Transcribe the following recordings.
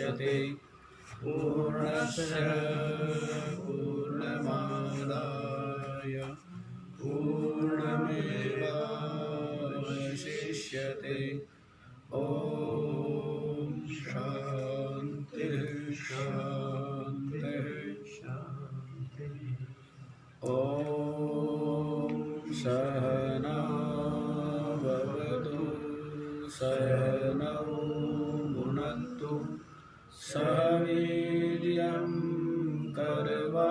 मुच्यते पूर्णस्य पूर्णमादाय पूर्णमेवावशिष्यते। ओम शांति शांति शांति। ओम सहना भवतु सहनौ भुनक्तु सह वीर्यं करवावहै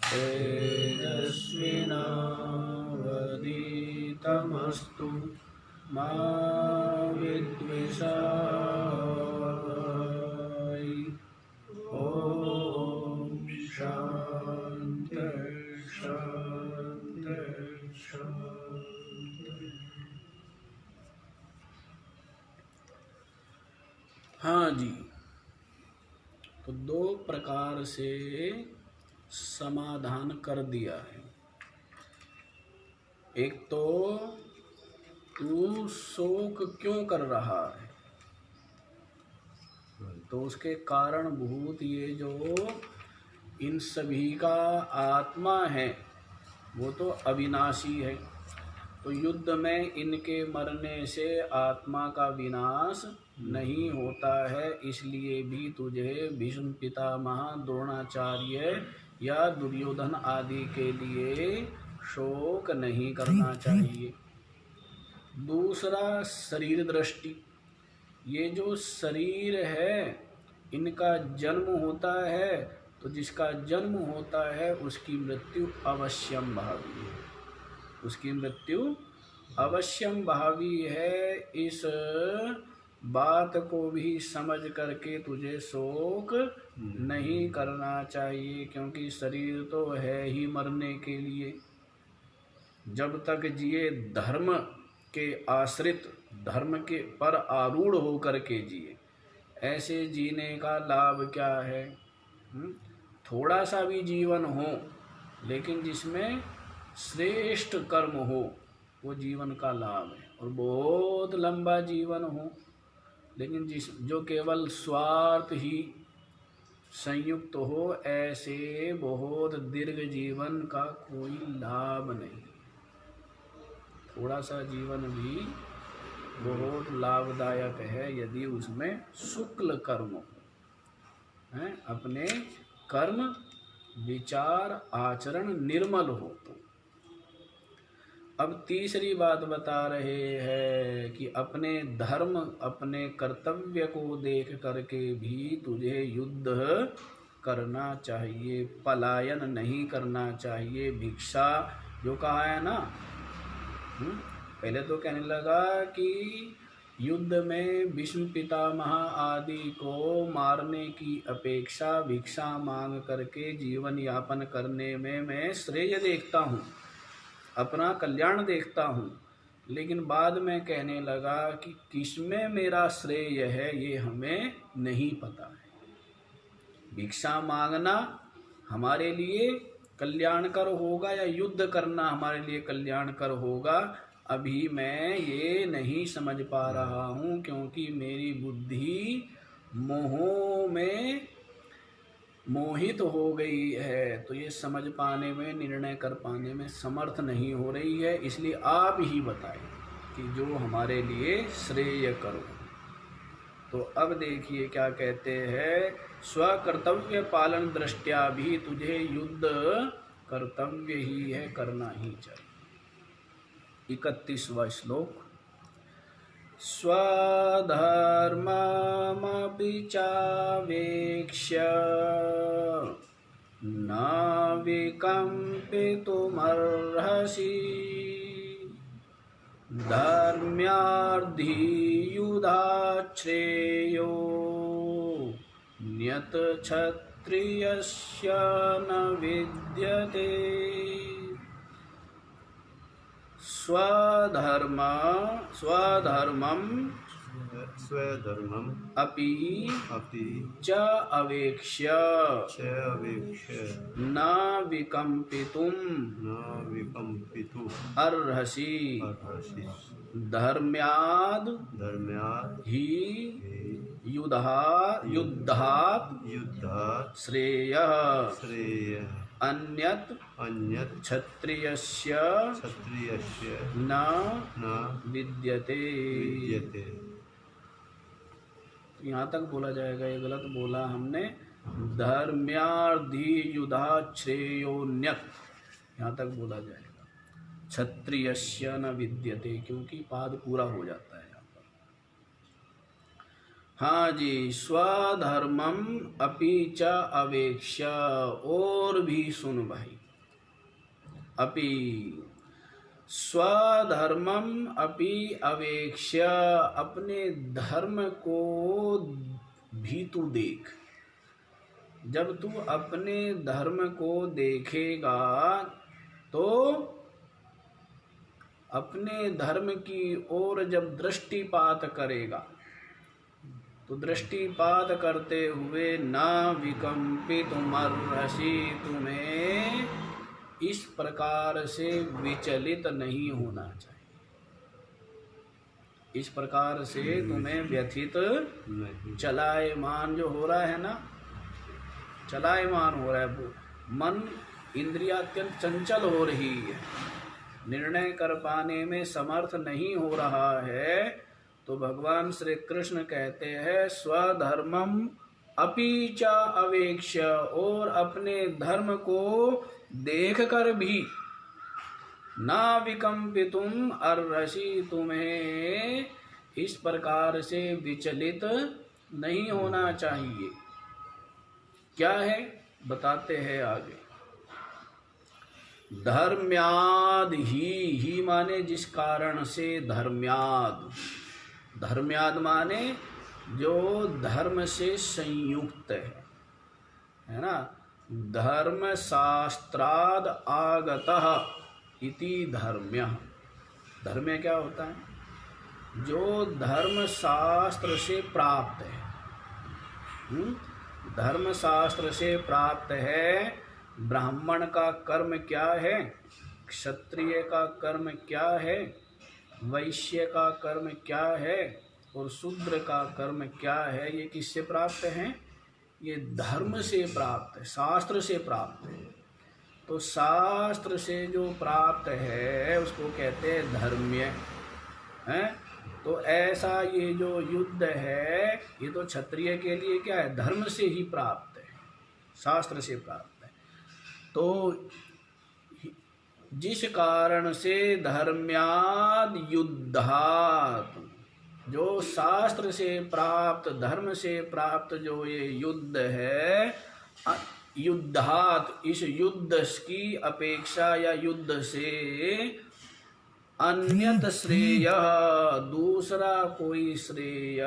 तेजस्विनावधीतमस्तु मा विद्विषावहै। ओम शांति शांति शांति। हाँ जी, तो दो प्रकार से समाधान कर दिया है। एक तो तू शोक क्यों कर रहा है, तो उसके कारणभूत ये जो इन सभी का आत्मा है वो तो अविनाशी है। तो युद्ध में इनके मरने से आत्मा का विनाश नहीं होता है, इसलिए भी तुझे भीष्म पितामह द्रोणाचार्य या दुर्योधन आदि के लिए शोक नहीं करना चाहिए। दूसरा शरीर दृष्टि, ये जो शरीर है इनका जन्म होता है, तो जिसका जन्म होता है उसकी मृत्यु अवश्यम भावी है, उसकी मृत्यु अवश्यम भावी है। इस बात को भी समझ करके तुझे शोक नहीं करना चाहिए, क्योंकि शरीर तो है ही मरने के लिए। जब तक जिए धर्म के आश्रित, धर्म के पर आरूढ़ होकर के जिए, ऐसे जीने का लाभ क्या है? थोड़ा सा भी जीवन हो लेकिन जिसमें श्रेष्ठ कर्म हो, वो जीवन का लाभ है। और बहुत लंबा जीवन हो लेकिन जो केवल स्वार्थ ही संयुक्त हो, ऐसे बहुत दीर्घ जीवन का कोई लाभ नहीं। थोड़ा सा जीवन भी बहुत लाभदायक है यदि उसमें शुक्ल कर्म हो, हैं, अपने कर्म विचार आचरण निर्मल हो। तो अब तीसरी बात बता रहे हैं कि अपने धर्म अपने कर्तव्य को देख करके भी तुझे युद्ध करना चाहिए, पलायन नहीं करना चाहिए। भिक्षा जो कहा है ना, पहले तो कहने लगा कि युद्ध में भीष्म पितामह आदि को मारने की अपेक्षा भिक्षा मांग करके जीवन यापन करने में मैं श्रेय देखता हूँ, अपना कल्याण देखता हूँ। लेकिन बाद में कहने लगा कि किसमें मेरा श्रेय है ये हमें नहीं पता है। भिक्षा मांगना हमारे लिए कल्याणकर होगा या युद्ध करना हमारे लिए कल्याणकर होगा, अभी मैं ये नहीं समझ पा रहा हूँ, क्योंकि मेरी बुद्धि मोहों में मोहित हो गई है। तो ये समझ पाने में, निर्णय कर पाने में समर्थ नहीं हो रही है। इसलिए आप ही बताएं कि जो हमारे लिए श्रेय करो। तो अब देखिए क्या कहते हैं, स्वकर्तव्य पालन दृष्टया भी तुझे युद्ध कर्तव्य ही है, करना ही चाहिए। 31वां श्लोक। स्वधर्ममपि चावेक्ष्य न विकम्पितुमर्हसि धर्म्यार्थी युधाश्रेयो न्यत क्षत्रियस्य न विद्यते। स्वधर्मम अपि च अवेक्ष्य न विकम्पितुम अर्हसि धर्म्याद ही युद्धात् श्रेयः अन्यत् क्षत्रियस्य न विद्यते। यहाँ तक बोला जाएगा, ये गलत बोला हमने। धर्म्याद्धि युद्धात् श्रेयोन्यत्, यहाँ तक बोला जाएगा। क्षत्रियस्य न विद्यते, क्योंकि पाद पूरा हो जाता है यहाँ पर। हाँ जी, स्वधर्मम अपि च अवेक्ष्य, और भी सुन भाई। अपि स्वधर्मम अपि अवेक्ष्य, अपने धर्म को भी तू देख। जब तू अपने धर्म को देखेगा तो अपने धर्म की ओर जब दृष्टिपात करेगा तो दृष्टिपात करते हुए न विकम्पितुमर्हसि, तुम्हें इस प्रकार से विचलित नहीं होना चाहिए। इस प्रकार से तुम्हें व्यथित चलायमान जो हो रहा है ना, चलायमान हो रहा है मन, इंद्रिया अत्यंत चंचल हो रही है, निर्णय कर पाने में समर्थ नहीं हो रहा है, तो भगवान श्री कृष्ण कहते हैं स्वधर्मम अपि च अवेक्ष्य, और अपने धर्म को देख कर भी ना विकम्पितुम अर्हसि, तुम्हें इस प्रकार से विचलित नहीं होना चाहिए। क्या है बताते हैं आगे। धर्म्याद ही माने जिस कारण से, धर्म्याद, धर्म्याद माने जो धर्म से संयुक्त है ना। धर्म शास्त्राद आगतः इति धर्म्य। धर्म्य क्या होता है? जो धर्म शास्त्र से प्राप्त है। धर्म शास्त्र से प्राप्त है। ब्राह्मण का कर्म क्या है, क्षत्रिय का कर्म क्या है, वैश्य का कर्म क्या है और शूद्र का कर्म क्या है, ये किससे प्राप्त है? ये धर्म से प्राप्त है, शास्त्र से प्राप्त है। तो शास्त्र से जो प्राप्त है उसको कहते हैं धर्म्य है। तो ऐसा ये जो युद्ध है ये तो क्षत्रिय के लिए क्या है? धर्म से ही प्राप्त है, शास्त्र से प्राप्त है। तो जिस कारण से धर्म्याद युद्धात्, जो शास्त्र से प्राप्त, धर्म से प्राप्त जो ये युद्ध है, युद्धात्, इस युद्ध की अपेक्षा या युद्ध से अन्यत श्रेय, दूसरा कोई श्रेय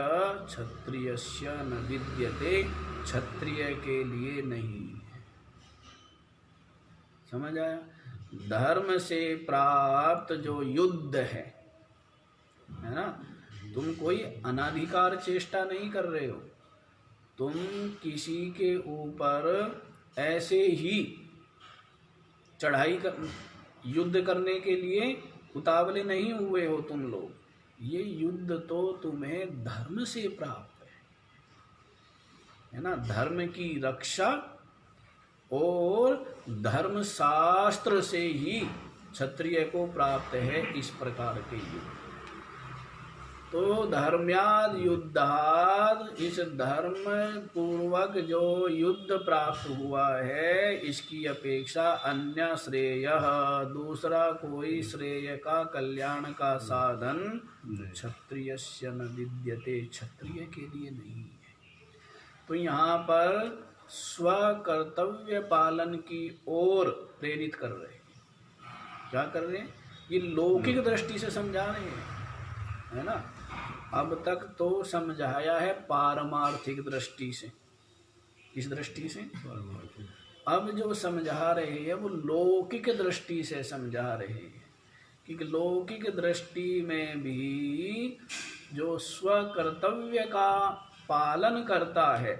क्षत्रियस्य न विद्यते, क्षत्रिय के लिए नहीं। समझ आया? धर्म से प्राप्त जो युद्ध है ना, तुम कोई अनाधिकार चेष्टा नहीं कर रहे हो। तुम किसी के ऊपर ऐसे ही चढ़ाई कर, युद्ध करने के लिए उतावले नहीं हुए हो तुम लोग। ये युद्ध तो तुम्हें धर्म से प्राप्त है ना। धर्म की रक्षा और धर्म शास्त्र से ही क्षत्रिय को प्राप्त है इस प्रकार के युद्ध। तो धर्म्याद युद्धाद, इस धर्म पूर्वक जो युद्ध प्राप्त हुआ है इसकी अपेक्षा अन्य श्रेय, दूसरा कोई श्रेय का, कल्याण का साधन क्षत्रियस्य न विद्यते, क्षत्रिय के लिए नहीं है। तो यहाँ पर स्वकर्तव्य पालन की ओर प्रेरित कर रहे हैं। क्या कर रहे हैं? ये लौकिक दृष्टि से समझा रहे हैं, है ना। अब तक तो समझाया है पारमार्थिक दृष्टि से। किस दृष्टि से? अब जो समझा रहे हैं वो लौकिक दृष्टि से समझा रहे हैं, क्योंकि लौकिक दृष्टि में भी जो स्वकर्तव्य का पालन करता है,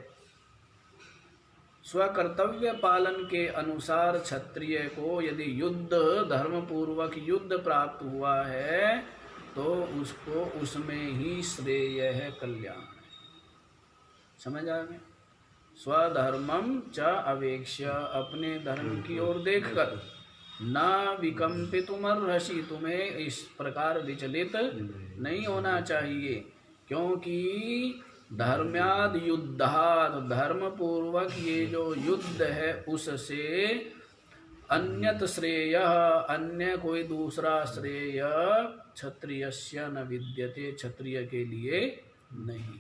स्वकर्तव्य पालन के अनुसार क्षत्रिय को यदि युद्ध, धर्म पूर्वक युद्ध प्राप्त हुआ है तो उसको उसमें ही श्रेय है, कल्याण है। समझ आ गए? स्वधर्मम च अवेक्ष्य, अपने धर्म की ओर देखकर, ना विकम्पितुमर्हसि, तुम्हें इस प्रकार विचलित नहीं होना चाहिए, क्योंकि धर्म्याद युद्धात्, धर्म पूर्वक ये जो युद्ध है उससे अन्यत श्रेय, अन्य कोई दूसरा श्रेय क्षत्रियस्य न विद्यते, क्षत्रिय के लिए नहीं।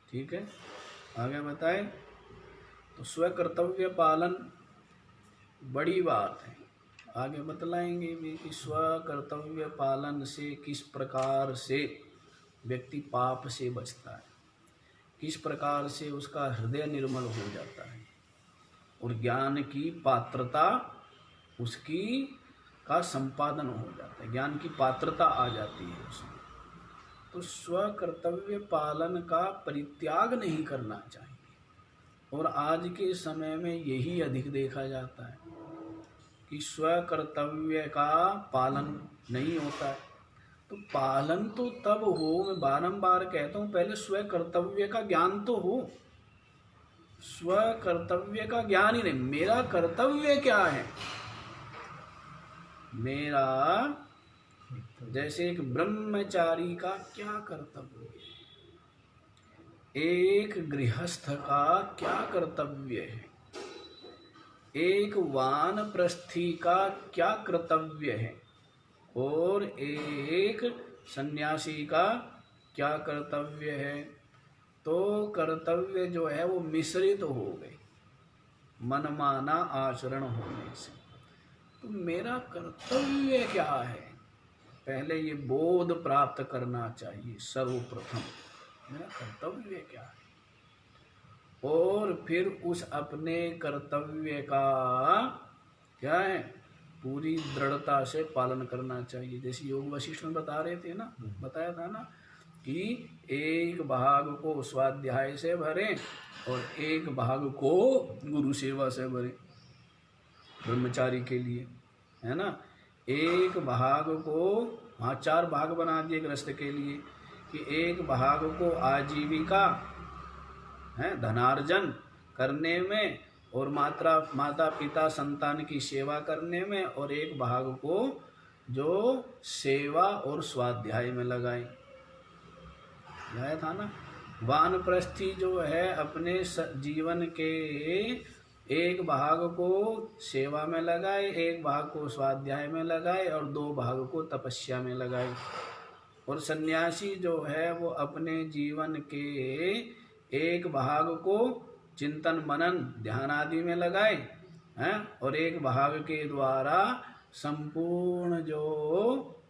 ठीक है, आगे बताए। तो स्वकर्तव्य पालन बड़ी बात है, आगे बतलाएंगे भी कि स्वकर्तव्य पालन से किस प्रकार से व्यक्ति पाप से बचता है, किस प्रकार से उसका हृदय निर्मल हो जाता है और ज्ञान की पात्रता उसकी का संपादन हो जाता है, ज्ञान की पात्रता आ जाती है उसमें। तो स्वकर्तव्य पालन का परित्याग नहीं करना चाहिए, और आज के समय में यही अधिक देखा जाता है कि स्वकर्तव्य का पालन नहीं होता है। तो पालन तो तब हो, मैं बारंबार कहता हूँ, पहले स्वकर्तव्य का ज्ञान तो हो। स्वकर्तव्य का ज्ञान ही नहीं, मेरा कर्तव्य क्या है, मेरा जैसे एक ब्रह्मचारी का क्या कर्तव्य है, एक गृहस्थ का क्या कर्तव्य है, एक वानप्रस्थी का क्या कर्तव्य है, और एक सन्यासी का क्या कर्तव्य है। तो कर्तव्य जो है वो मिश्रित हो गए मनमाना आचरण होने से। तो मेरा कर्तव्य क्या है, पहले ये बोध प्राप्त करना चाहिए सर्वप्रथम, मेरा कर्तव्य क्या है, और फिर उस अपने कर्तव्य का क्या है पूरी दृढ़ता से पालन करना चाहिए। जैसे योग वशिष्ठ में बता रहे थे ना, बताया था ना कि एक भाग को स्वाध्याय से भरें और एक भाग को गुरु सेवा से भरें, ब्रह्मचारी के लिए, है ना। एक भाग को, वहाँ 4 भाग बना दिए गृहस्थ के लिए, कि एक भाग को आजीविका है धनार्जन करने में और माता पिता संतान की सेवा करने में, और एक भाग को जो सेवा और स्वाध्याय में लगाए, आया था ना। वानप्रस्थी जो है अपने जीवन के एक भाग को सेवा में लगाए, एक भाग को स्वाध्याय में लगाए और 2 भाग को तपस्या में लगाए। और सन्यासी जो है वो अपने जीवन के एक भाग को चिंतन मनन ध्यान आदि में लगाए हैं, और एक भाग के द्वारा संपूर्ण जो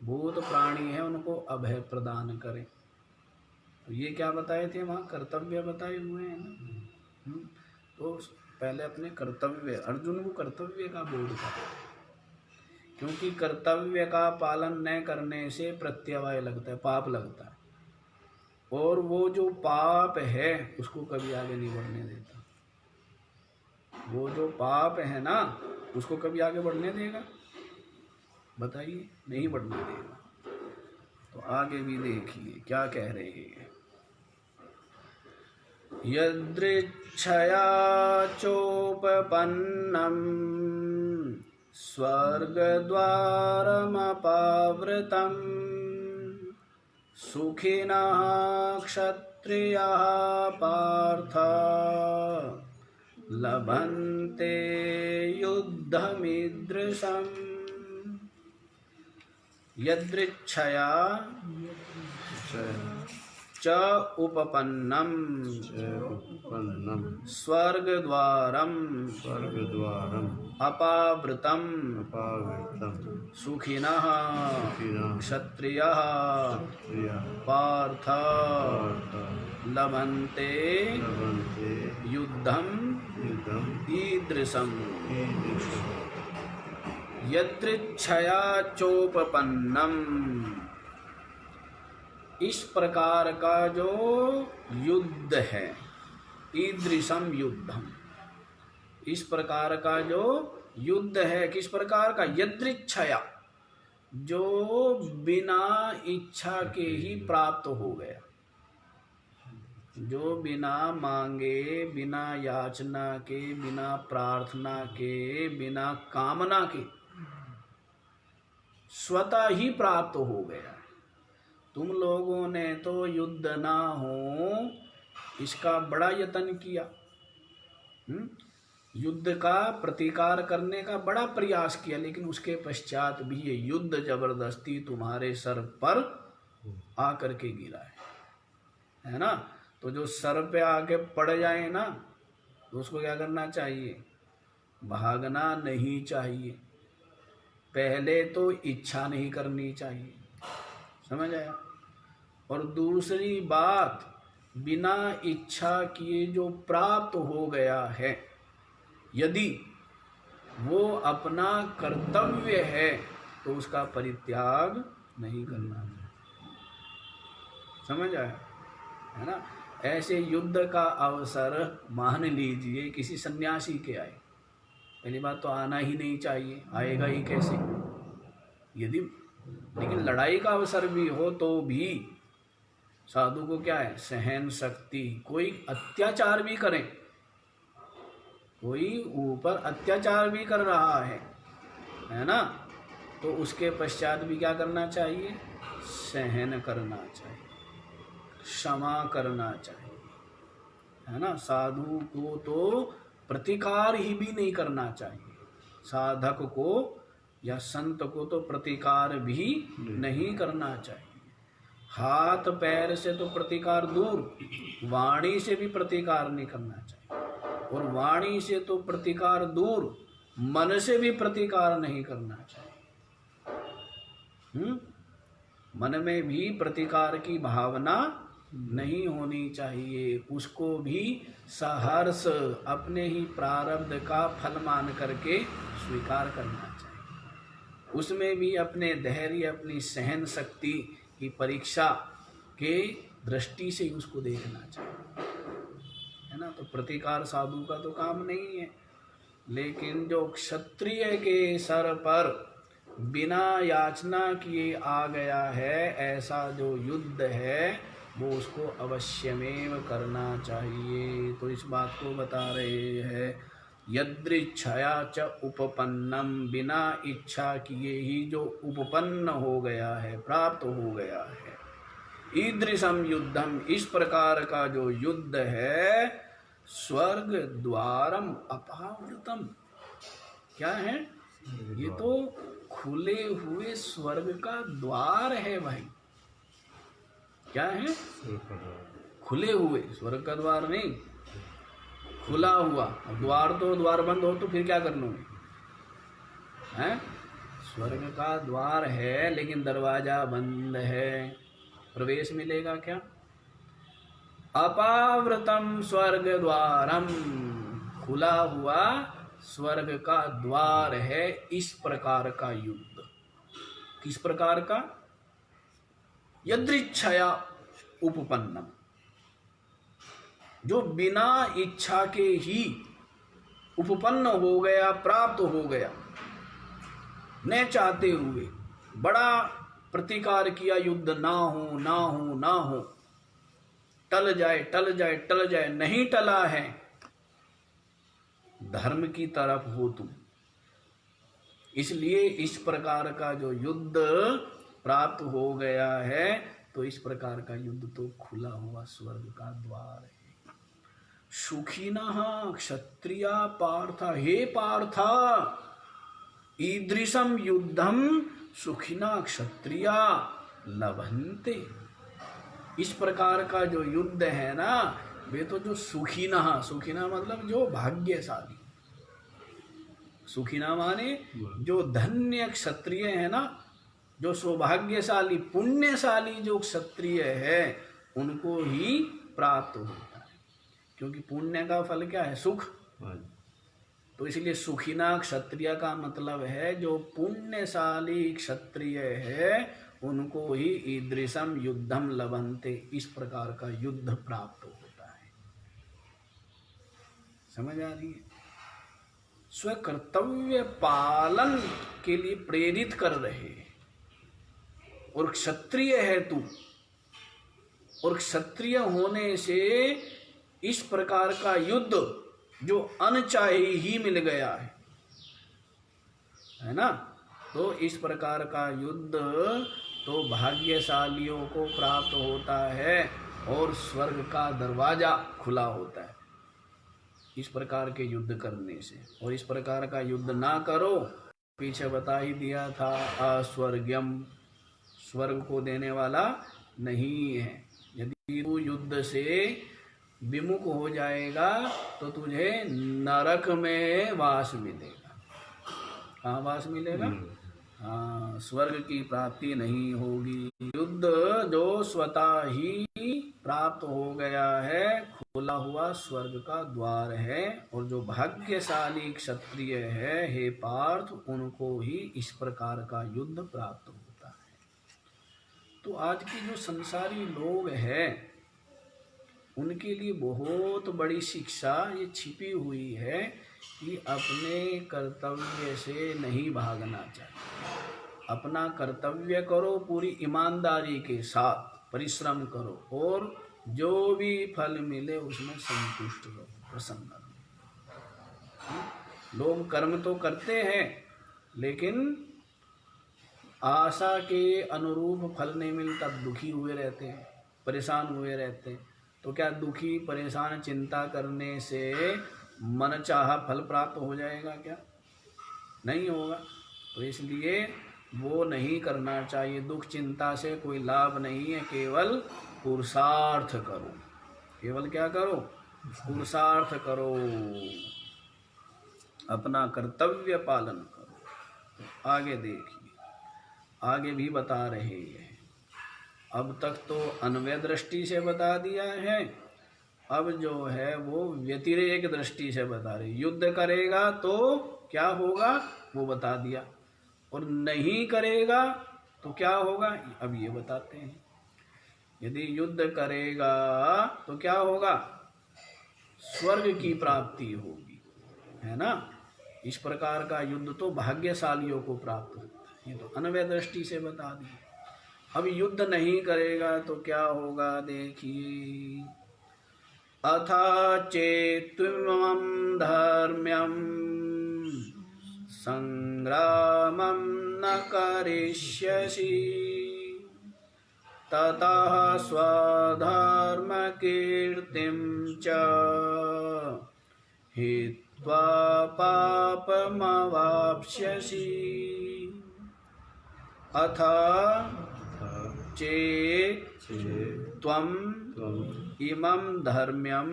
भूत प्राणी है उनको अभय प्रदान करे। तो ये क्या बताए थे वहाँ, कर्तव्य बताए हुए हैं ना। तो पहले अपने कर्तव्य, अर्जुन को कर्तव्य का बोध था, क्योंकि कर्तव्य का पालन न करने से प्रत्यवाय लगता है, पाप लगता है, और वो जो पाप है उसको कभी आगे नहीं बढ़ने देता। वो जो पाप है ना उसको कभी आगे बढ़ने देगा, बताइए, नहीं बढ़ने देगा। तो आगे भी देखिए क्या कह रहे हैं। यदृच्छया चोपपन्नम स्वर्गद्वारमपावृतम् सुखिनः क्षत्रियाः पार्थ लभन्ते युद्धमीदृशम्। यदृच्छया च उपपन्नम स्वर्गद्वारम अपावृतम सुखिनः क्षत्रियः पार्थ लभन्ते युद्धम ईदृशम्। यदृच्छया चोपपन्नम, इस प्रकार का जो युद्ध है, ईदृशम युद्धम, इस प्रकार का जो युद्ध है, किस प्रकार का, यदृच्छया, जो बिना इच्छा के ही प्राप्त हो गया, जो बिना मांगे, बिना याचना के, बिना प्रार्थना के, बिना कामना के स्वतः ही प्राप्त हो गया। तुम लोगों ने तो युद्ध ना हो इसका बड़ा यत्न किया, युद्ध का प्रतिकार करने का बड़ा प्रयास किया, लेकिन उसके पश्चात भी ये युद्ध जबरदस्ती तुम्हारे सर पर आकर के गिरा है ना। तो जो सर पे आके पड़ जाए ना, तो उसको क्या करना चाहिए? भागना नहीं चाहिए। पहले तो इच्छा नहीं करनी चाहिए, समझ आया। और दूसरी बात, बिना इच्छा किए जो प्राप्त हो गया है, यदि वो अपना कर्तव्य है तो उसका परित्याग नहीं करना चाहिए, समझ आया है ना। ऐसे युद्ध का अवसर मान लीजिए किसी सन्यासी के आए, पहली बात तो आना ही नहीं चाहिए, आएगा ही कैसे यदि। लेकिन लड़ाई का अवसर भी हो तो भी साधु को क्या है? सहन शक्ति। कोई अत्याचार भी करे, कोई ऊपर अत्याचार भी कर रहा है ना, तो उसके पश्चात भी क्या करना चाहिए? सहन करना चाहिए, क्षमा करना चाहिए, है ना। साधु को तो प्रतिकार ही भी नहीं करना चाहिए, साधक को या संत को तो प्रतिकार भी नहीं करना चाहिए। हाथ पैर से तो प्रतिकार दूर, वाणी से भी प्रतिकार नहीं करना चाहिए, और वाणी से तो प्रतिकार दूर, मन से भी प्रतिकार नहीं करना चाहिए। मन में भी प्रतिकार की भावना नहीं होनी चाहिए, उसको भी सहर्ष अपने ही प्रारब्ध का फल मान करके स्वीकार करना चाहिए। उसमें भी अपने धैर्य, अपनी सहन शक्ति की परीक्षा के दृष्टि से उसको देखना चाहिए, है ना। तो प्रतिकार साधु का तो काम नहीं है। लेकिन जो क्षत्रिय के सर पर बिना याचना किए आ गया है, ऐसा जो युद्ध है वो उसको अवश्यमेव करना चाहिए। तो इस बात को बता रहे हैं, यदृच्छया च उपपन्नम, बिना इच्छा किए ही जो उपपन्न हो गया है, प्राप्त हो गया है। ईदृशम युद्धम, इस प्रकार का जो युद्ध है, स्वर्ग द्वारम अपावृतम, क्या है? ये तो खुले हुए स्वर्ग का द्वार है भाई। क्या है? खुले हुए, स्वर्ग का द्वार नहीं, खुला हुआ। द्वार तो द्वार बंद हो तो फिर क्या कर लोगे? हैं? स्वर्ग का द्वार है लेकिन दरवाजा बंद है, प्रवेश मिलेगा क्या? अपावृतम स्वर्ग द्वारम, खुला हुआ स्वर्ग का द्वार है। इस प्रकार का युद्ध, किस प्रकार का? यदृच्छया उपपन्नम, जो बिना इच्छा के ही उपपन्न हो गया, प्राप्त हो गया, न चाहते हुए बड़ा प्रतिकार किया, युद्ध ना हो ना हो ना हो, टल जाए टल जाए टल जाए, नहीं टला है, धर्म की तरफ हो तुम। इसलिए इस प्रकार का जो युद्ध प्राप्त हो गया है, तो इस प्रकार का युद्ध तो खुला हुआ स्वर्ग का द्वार है। सुखिनः क्षत्रिया पार्थ, हे पार्थ, ईदृशम युद्धम सुखिना क्षत्रिया लभन्ते। इस प्रकार का जो युद्ध है ना, वे तो जो सुखिना, सुखिना मतलब जो भाग्यशाली, सुखिना माने जो धन्य क्षत्रिय है ना, जो सौभाग्यशाली पुण्यशाली जो क्षत्रिय है, उनको ही प्राप्त होता है। क्योंकि पुण्य का फल क्या है? सुख। तो इसलिए सुखिना क्षत्रिय का मतलब है जो पुण्यशाली क्षत्रिय है, उनको ही ईदृशम युद्धम लभन्ते, इस प्रकार का युद्ध प्राप्त होता है। समझ आ रही है? स्वकर्तव्य पालन के लिए प्रेरित कर रहे हैं। और क्षत्रिय है तू, और क्षत्रिय होने से इस प्रकार का युद्ध जो अनचाहे ही मिल गया है ना, तो इस प्रकार का युद्ध तो भाग्यशालियों को प्राप्त होता है और स्वर्ग का दरवाजा खुला होता है इस प्रकार के युद्ध करने से। और इस प्रकार का युद्ध ना करो, पीछे बता ही दिया था, अस्वर्ग्यम, स्वर्ग को देने वाला नहीं है। यदि तू युद्ध से विमुख हो जाएगा तो तुझे नरक में वास मिलेगा। कहाँ वास मिलेगा? हाँ, स्वर्ग की प्राप्ति नहीं होगी। युद्ध जो स्वतः ही प्राप्त हो गया है, खुला हुआ स्वर्ग का द्वार है, और जो भाग्यशाली क्षत्रिय है हे पार्थ, उनको ही इस प्रकार का युद्ध प्राप्त होता है। तो आज की जो संसारी लोग हैं उनके लिए बहुत बड़ी शिक्षा ये छिपी हुई है कि अपने कर्तव्य से नहीं भागना चाहिए। अपना कर्तव्य करो, पूरी ईमानदारी के साथ परिश्रम करो, और जो भी फल मिले उसमें संतुष्ट रहो, प्रसन्न रहो। लोग कर्म तो करते हैं लेकिन आशा के अनुरूप फल नहीं मिलता, दुखी हुए रहते हैं, परेशान हुए रहते हैं। तो क्या दुखी परेशान चिंता करने से मन चाहा फल प्राप्त हो जाएगा? क्या नहीं होगा। तो इसलिए वो नहीं करना चाहिए। दुख चिंता से कोई लाभ नहीं है, केवल पुरुषार्थ करो। केवल क्या करो? पुरुषार्थ करो, अपना कर्तव्य पालन करो। तो आगे देखिए, आगे भी बता रहे हैं। अब तक तो अन्वय दृष्टि से बता दिया है, अब जो है वो व्यतिरेक दृष्टि से बता रहे। युद्ध करेगा तो क्या होगा वो बता दिया, और नहीं करेगा तो क्या होगा अब ये बताते हैं। यदि युद्ध करेगा तो क्या होगा? स्वर्ग की प्राप्ति होगी, है ना। इस प्रकार का युद्ध तो भाग्यशालियों को प्राप्त होता है। ये तो अन्वय दृष्टि से बता दिया। अब युद्ध नहीं करेगा तो क्या होगा देखिए। अथा चेत्त्वं धर्म्यं संग्रामं न करिष्यसि, ततः स्वधर्म कीर्तिं च हित्वा पापमवाप्स्यसि। अथ चेत् त्वम् इमं धर्म्यं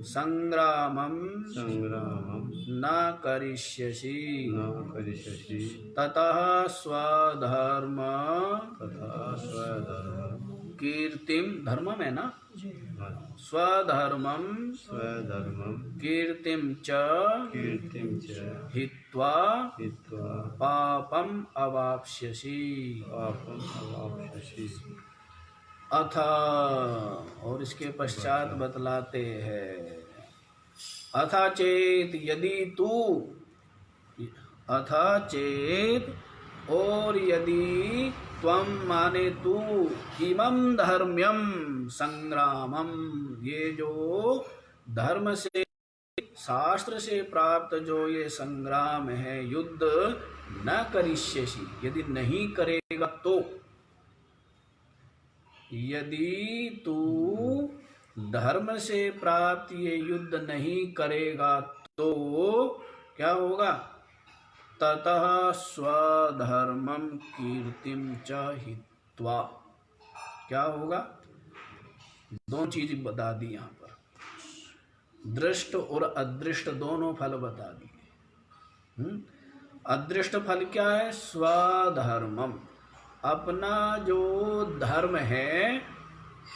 संग्रामं न करिष्यसि, ततः स्वधर्म कीर्तिं, धर्मम है ना, स्वधर्मं कीर्तिं च हित्वा पापम अवाप्स्यसि। अथ, और इसके पश्चात बतलाते हैं, अथा चेत, यदि तू, अथा चेत, और यदि, त्वम माने तू, इमं धर्म्यम संग्रामम, ये जो धर्म से शास्त्र से प्राप्त जो ये संग्राम है, युद्ध, न करिष्यसि, यदि नहीं करेगा तो, यदि तू धर्म से प्राप्त ये युद्ध नहीं करेगा तो क्या होगा? ततः स्वधर्मं कीर्तिं च हित्वा, क्या होगा? दो चीज बता दी यहाँ पर, दृष्ट और अदृष्ट दोनों फल बता दिए। अदृष्ट फल क्या है? स्वधर्मम, अपना जो धर्म है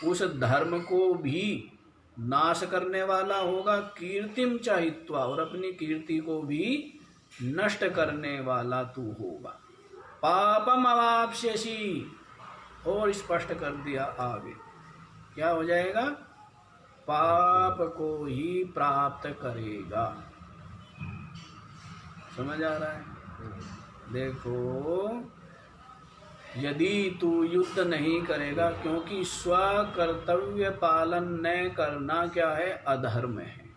उस धर्म को भी नाश करने वाला होगा। कीर्तिम चाहित्वा, और अपनी कीर्ति को भी नष्ट करने वाला तू होगा। पापम अवाप्स्यसि, और स्पष्ट कर दिया आगे, क्या हो जाएगा? पाप को ही प्राप्त करेगा। समझ आ रहा है? देखो, यदि तू युद्ध नहीं करेगा, क्योंकि स्व कर्तव्य पालन न करना क्या है? अधर्म है।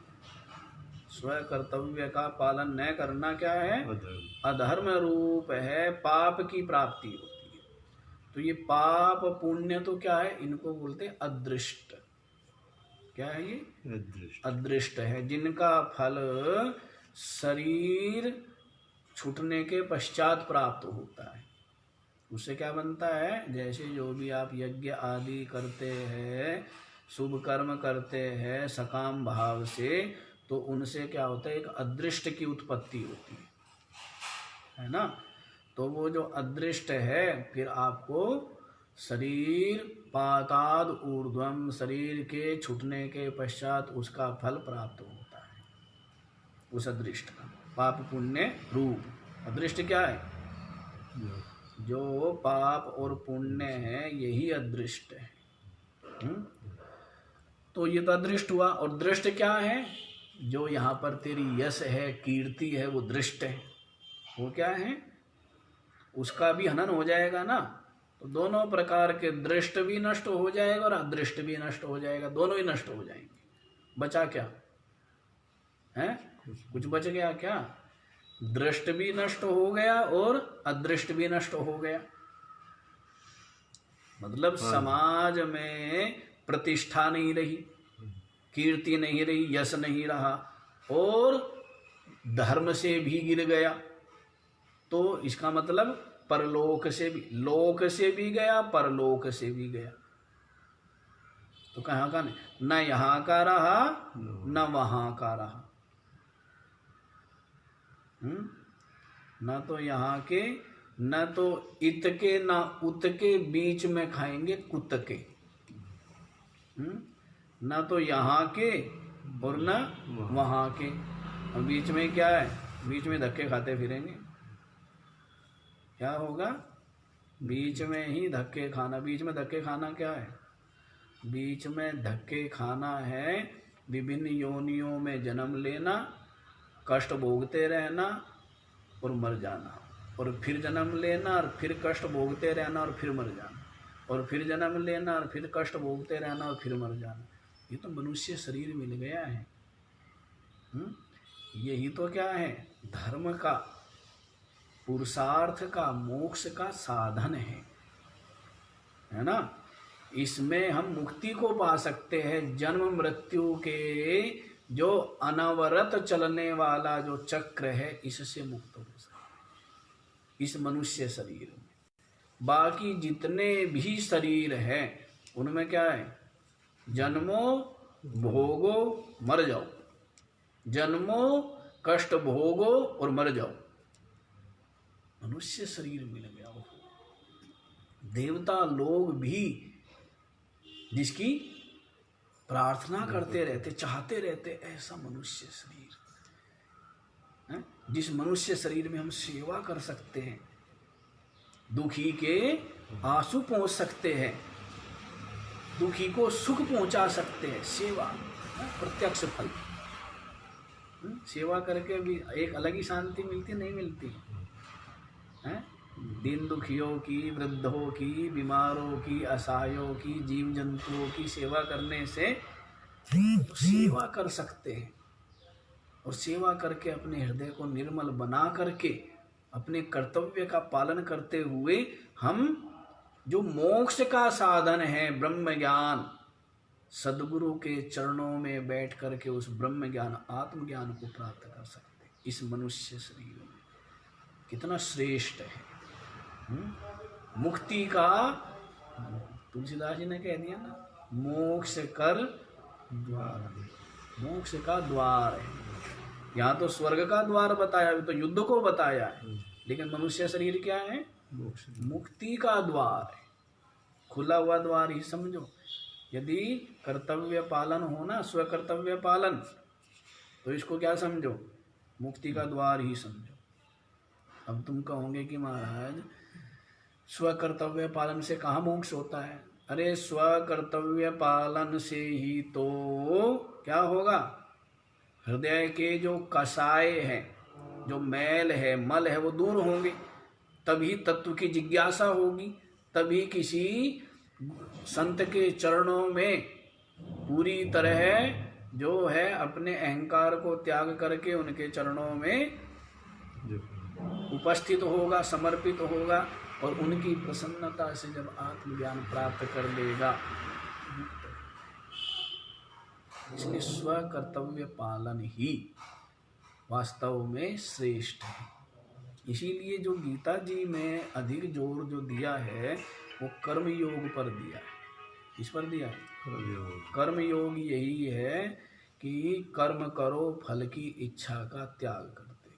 स्व कर्तव्य का पालन न करना क्या है? अधर्म रूप है, पाप की प्राप्ति होती है। तो ये पाप पुण्य तो क्या है? इनको बोलते हैं अदृष्ट। क्या है ये? अदृष्ट है, जिनका फल शरीर छूटने के पश्चात प्राप्त होता है। उससे क्या बनता है? जैसे जो भी आप यज्ञ आदि करते हैं, शुभ कर्म करते हैं सकाम भाव से, तो उनसे क्या होता है? एक अदृष्ट की उत्पत्ति होती है ना। तो वो जो अदृष्ट है, फिर आपको शरीर पाताद ऊर्ध्वम, शरीर के छूटने के पश्चात उसका फल प्राप्त होता है, उस अदृष्ट का। पाप पुण्य रूप अदृष्ट क्या है? जो पाप और पुण्य है, यही अदृष्ट है। तो ये तो अदृष्ट हुआ। और दृष्ट क्या है? जो यहाँ पर तेरी यश है, कीर्ति है, वो दृष्ट है। वो क्या है? उसका भी हनन हो जाएगा ना। तो दोनों प्रकार के दृष्ट भी नष्ट हो जाएगा और अदृष्ट भी नष्ट हो जाएगा, दोनों ही नष्ट हो जाएंगे। बचा क्या है? कुछ बच गया क्या? दृष्ट भी नष्ट हो गया और अदृष्ट भी नष्ट हो गया। मतलब समाज में प्रतिष्ठा नहीं रही, कीर्ति नहीं रही, यश नहीं रहा, और धर्म से भी गिर गया। तो इसका मतलब परलोक से भी, लोक से भी गया, परलोक से भी गया। तो कहाँ का नहीं, न यहाँ का रहा न वहाँ का रहा। न तो यहाँ के, न तो इत के, न उत के, बीच में खाएंगे कुत के। न तो यहाँ के और न वहाँ के, और बीच में क्या है? बीच में धक्के खाते फिरेंगे। क्या होगा? बीच में ही धक्के खाना। बीच में धक्के खाना क्या है? बीच में धक्के खाना है विभिन्न योनियों में जन्म लेना, कष्ट भोगते रहना और मर जाना, और फिर जन्म लेना और फिर कष्ट भोगते रहना और फिर मर जाना, और फिर जन्म लेना और फिर कष्ट भोगते रहना और फिर मर जाना। ये तो मनुष्य शरीर मिल गया है। यही तो क्या है? धर्म का, पुरुषार्थ का, मोक्ष का साधन है ना। इसमें हम मुक्ति को पा सकते हैं। जन्म मृत्यु के जो अनवरत चलने वाला जो चक्र है, इससे मुक्त हो सकते इस मनुष्य शरीर में। बाकी जितने भी शरीर हैं उनमें क्या है? जन्मो भोगो मर जाओ, जन्मो कष्ट भोगो और मर जाओ। मनुष्य शरीर मिल गया हो। देवता लोग भी जिसकी प्रार्थना करते रहते, चाहते रहते, ऐसा मनुष्य शरीर है, जिस मनुष्य शरीर में हम सेवा कर सकते हैं, दुखी के आंसू पहुंच सकते हैं, दुखी को सुख पहुंचा सकते हैं। सेवा प्रत्यक्ष फल। सेवा करके भी एक अलग ही शांति मिलती, नहीं मिलती है? दीन दुखियों की, वृद्धों की, बीमारों की, असहायों की, जीव जंतुओं की सेवा करने से तो सेवा कर सकते हैं। और सेवा करके अपने हृदय को निर्मल बना करके अपने कर्तव्य का पालन करते हुए हम जो मोक्ष का साधन है ब्रह्म ज्ञान, सद्गुरु के चरणों में बैठ करके उस ब्रह्म ज्ञान, आत्मज्ञान को प्राप्त कर सकते। इस मनुष्य शरीर में कितना श्रेष्ठ है। मुक्ति का, तुलसीदास जी ने कह दिया ना, मोक्ष कर द्वार, मोक्ष का द्वार है। यहाँ तो स्वर्ग का द्वार बताया, अभी तो युद्ध को बताया है, लेकिन मनुष्य शरीर क्या है? मुक्ति का द्वार है, खुला हुआ द्वार ही समझो। यदि कर्तव्य पालन हो ना, स्व कर्तव्य पालन, तो इसको क्या समझो? मुक्ति का द्वार ही समझो। अब तुम कहोगे कि महाराज स्व कर्तव्य पालन से कहाँ मोक्ष होता है? अरे स्व कर्तव्य पालन से ही तो क्या होगा? हृदय के जो कसाय हैं, जो मैल है, मल है, वो दूर होंगे, तभी तत्व की जिज्ञासा होगी, तभी किसी संत के चरणों में पूरी तरह जो है अपने अहंकार को त्याग करके उनके चरणों में उपस्थित होगा, समर्पित होगा, और उनकी प्रसन्नता से जब आत्मज्ञान प्राप्त कर लेगा। इसलिए स्व कर्तव्य पालन ही वास्तव में श्रेष्ठ है। इसीलिए जो गीता जी में अधिक जोर जो दिया है वो कर्म योग पर दिया है। किस पर दिया है? कर्म योग यही है कि कर्म करो, फल की इच्छा का त्याग करते,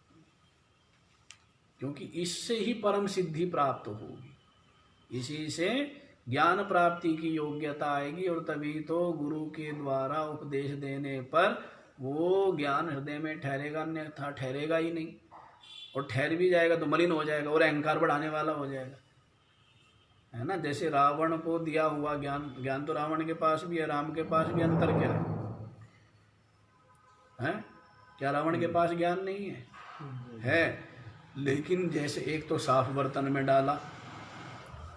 क्योंकि इससे ही परम सिद्धि प्राप्त होगी, इसी से ज्ञान प्राप्ति की योग्यता आएगी, और तभी तो गुरु के द्वारा उपदेश देने पर वो ज्ञान हृदय में ठहरेगा, अन्यथा ठहरेगा ही नहीं, और ठहर भी जाएगा तो मलिन हो जाएगा और अहंकार बढ़ाने वाला हो जाएगा, है ना। जैसे रावण को दिया हुआ ज्ञान, ज्ञान तो रावण के पास भी है, राम के पास भी, अंतर क्या है? क्या रावण के पास ज्ञान नहीं है? है, लेकिन जैसे एक तो साफ बर्तन में डाला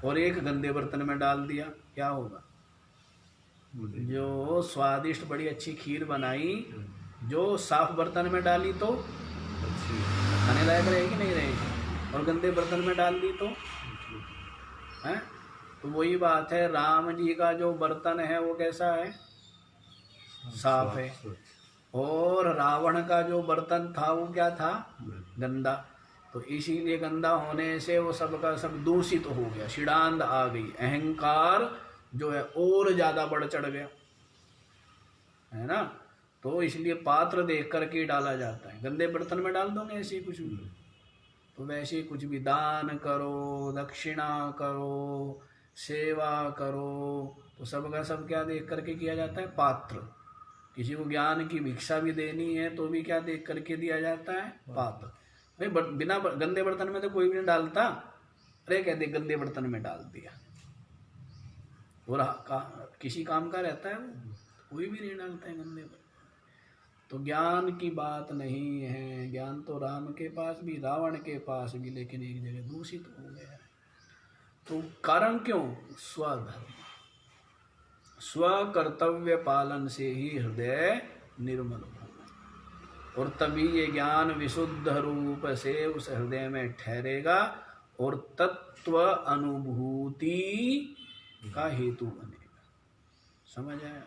और एक गंदे बर्तन में डाल दिया, क्या होगा? जो स्वादिष्ट बड़ी अच्छी खीर बनाई, जो साफ बर्तन में डाली तो खाने लायक रहेगी, नहीं रहेगी, और गंदे बर्तन में डाल दी तो है। तो वही बात है, राम जी का जो बर्तन है वो कैसा है? साफ है, और रावण का जो बर्तन था वो क्या था? गंदा। तो इसीलिए गंदा होने से वो सब का सब दूषित हो गया, शिडांध आ गई, अहंकार जो है और ज्यादा बढ़ चढ़ गया, है ना। तो इसलिए पात्र देख करके डाला जाता है, गंदे बर्तन में डाल दोगे ऐसे ही कुछ भी, तो वैसे ही कुछ भी दान करो, दक्षिणा करो, सेवा करो, तो सब का सब क्या देख करके किया जाता है? पात्र। किसी को ज्ञान की भिक्षा भी देनी है तो भी क्या देख करके दिया जाता है? पात्र। भाई बिना गंदे बर्तन में तो कोई भी नहीं डालता, अरे कहते गंदे बर्तन में डाल दिया, और किसी काम का रहता है वो, कोई भी नहीं डालता है गंदे बर्तन। तो ज्ञान की बात नहीं है, ज्ञान तो राम के पास भी, रावण के पास भी, लेकिन एक जगह दूषित हो गया है। तो कारण क्यों? स्वधर्म, स्व कर्तव्य पालन से ही हृदय निर्मल होगा, और तभी ये ज्ञान विशुद्ध रूप से उस हृदय में ठहरेगा और तत्व अनुभूति का हेतु बनेगा। समझ आया?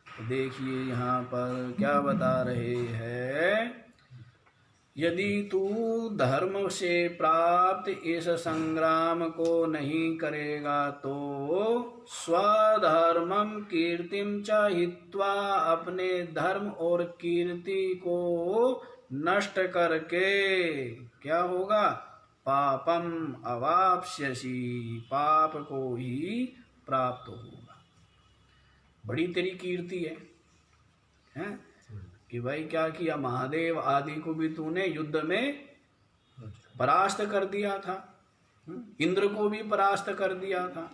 तो देखिए यहाँ पर क्या बता रहे हैं, यदि तू धर्म से प्राप्त इस संग्राम को नहीं करेगा तो स्वधर्मम कीर्तिम च हित्वा, अपने धर्म और कीर्ति को नष्ट करके क्या होगा? पापम अवाप्स्यसि, पाप को ही प्राप्त होगा। बड़ी तेरी कीर्ति है? कि भाई क्या किया, महादेव आदि को भी तूने युद्ध में परास्त कर दिया था, इंद्र को भी परास्त कर दिया था,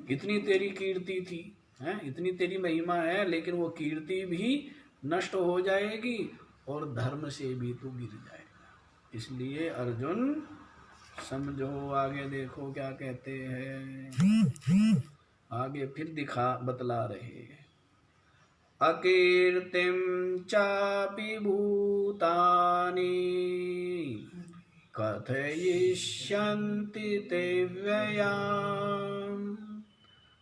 इतनी तेरी कीर्ति थी, है, इतनी तेरी महिमा है, लेकिन वो कीर्ति भी नष्ट हो जाएगी और धर्म से भी तू गिर जाएगा। इसलिए अर्जुन समझो, आगे देखो क्या कहते हैं, आगे फिर बतला रहे हैं। अकीर्तिं चापि भूतानि कथयिष्यन्ति ते व्ययाम्,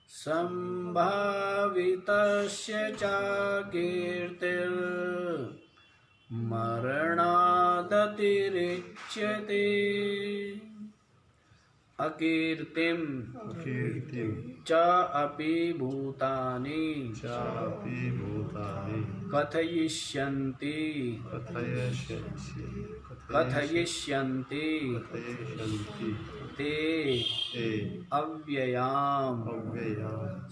संभावितस्य च कीर्तिर्मरणादतिरिच्यते। अकीर्तिम च अपि भूतानि कथयिष्यन्ति ते अव्ययाम्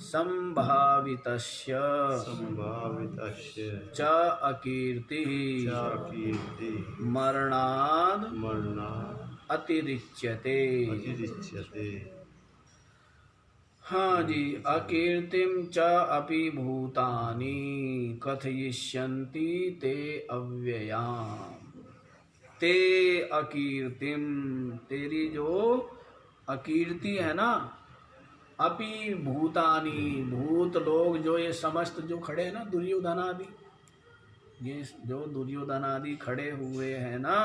संभावितस्य च अकीर्तिः मरणाद् अतिरिच्यते। हाँ जी, अकीर्तिम च अपि भूतानि कथयिष्यन्ति ते अव्ययाम्। ते अकीर्तिम, तेरी जो अकीर्ति है ना, अपि भूतानि, भूत लोग जो ये समस्त जो खड़े हैं ना, दुर्योधन आदि, ये जो दुर्योधन आदि खड़े हुए हैं ना,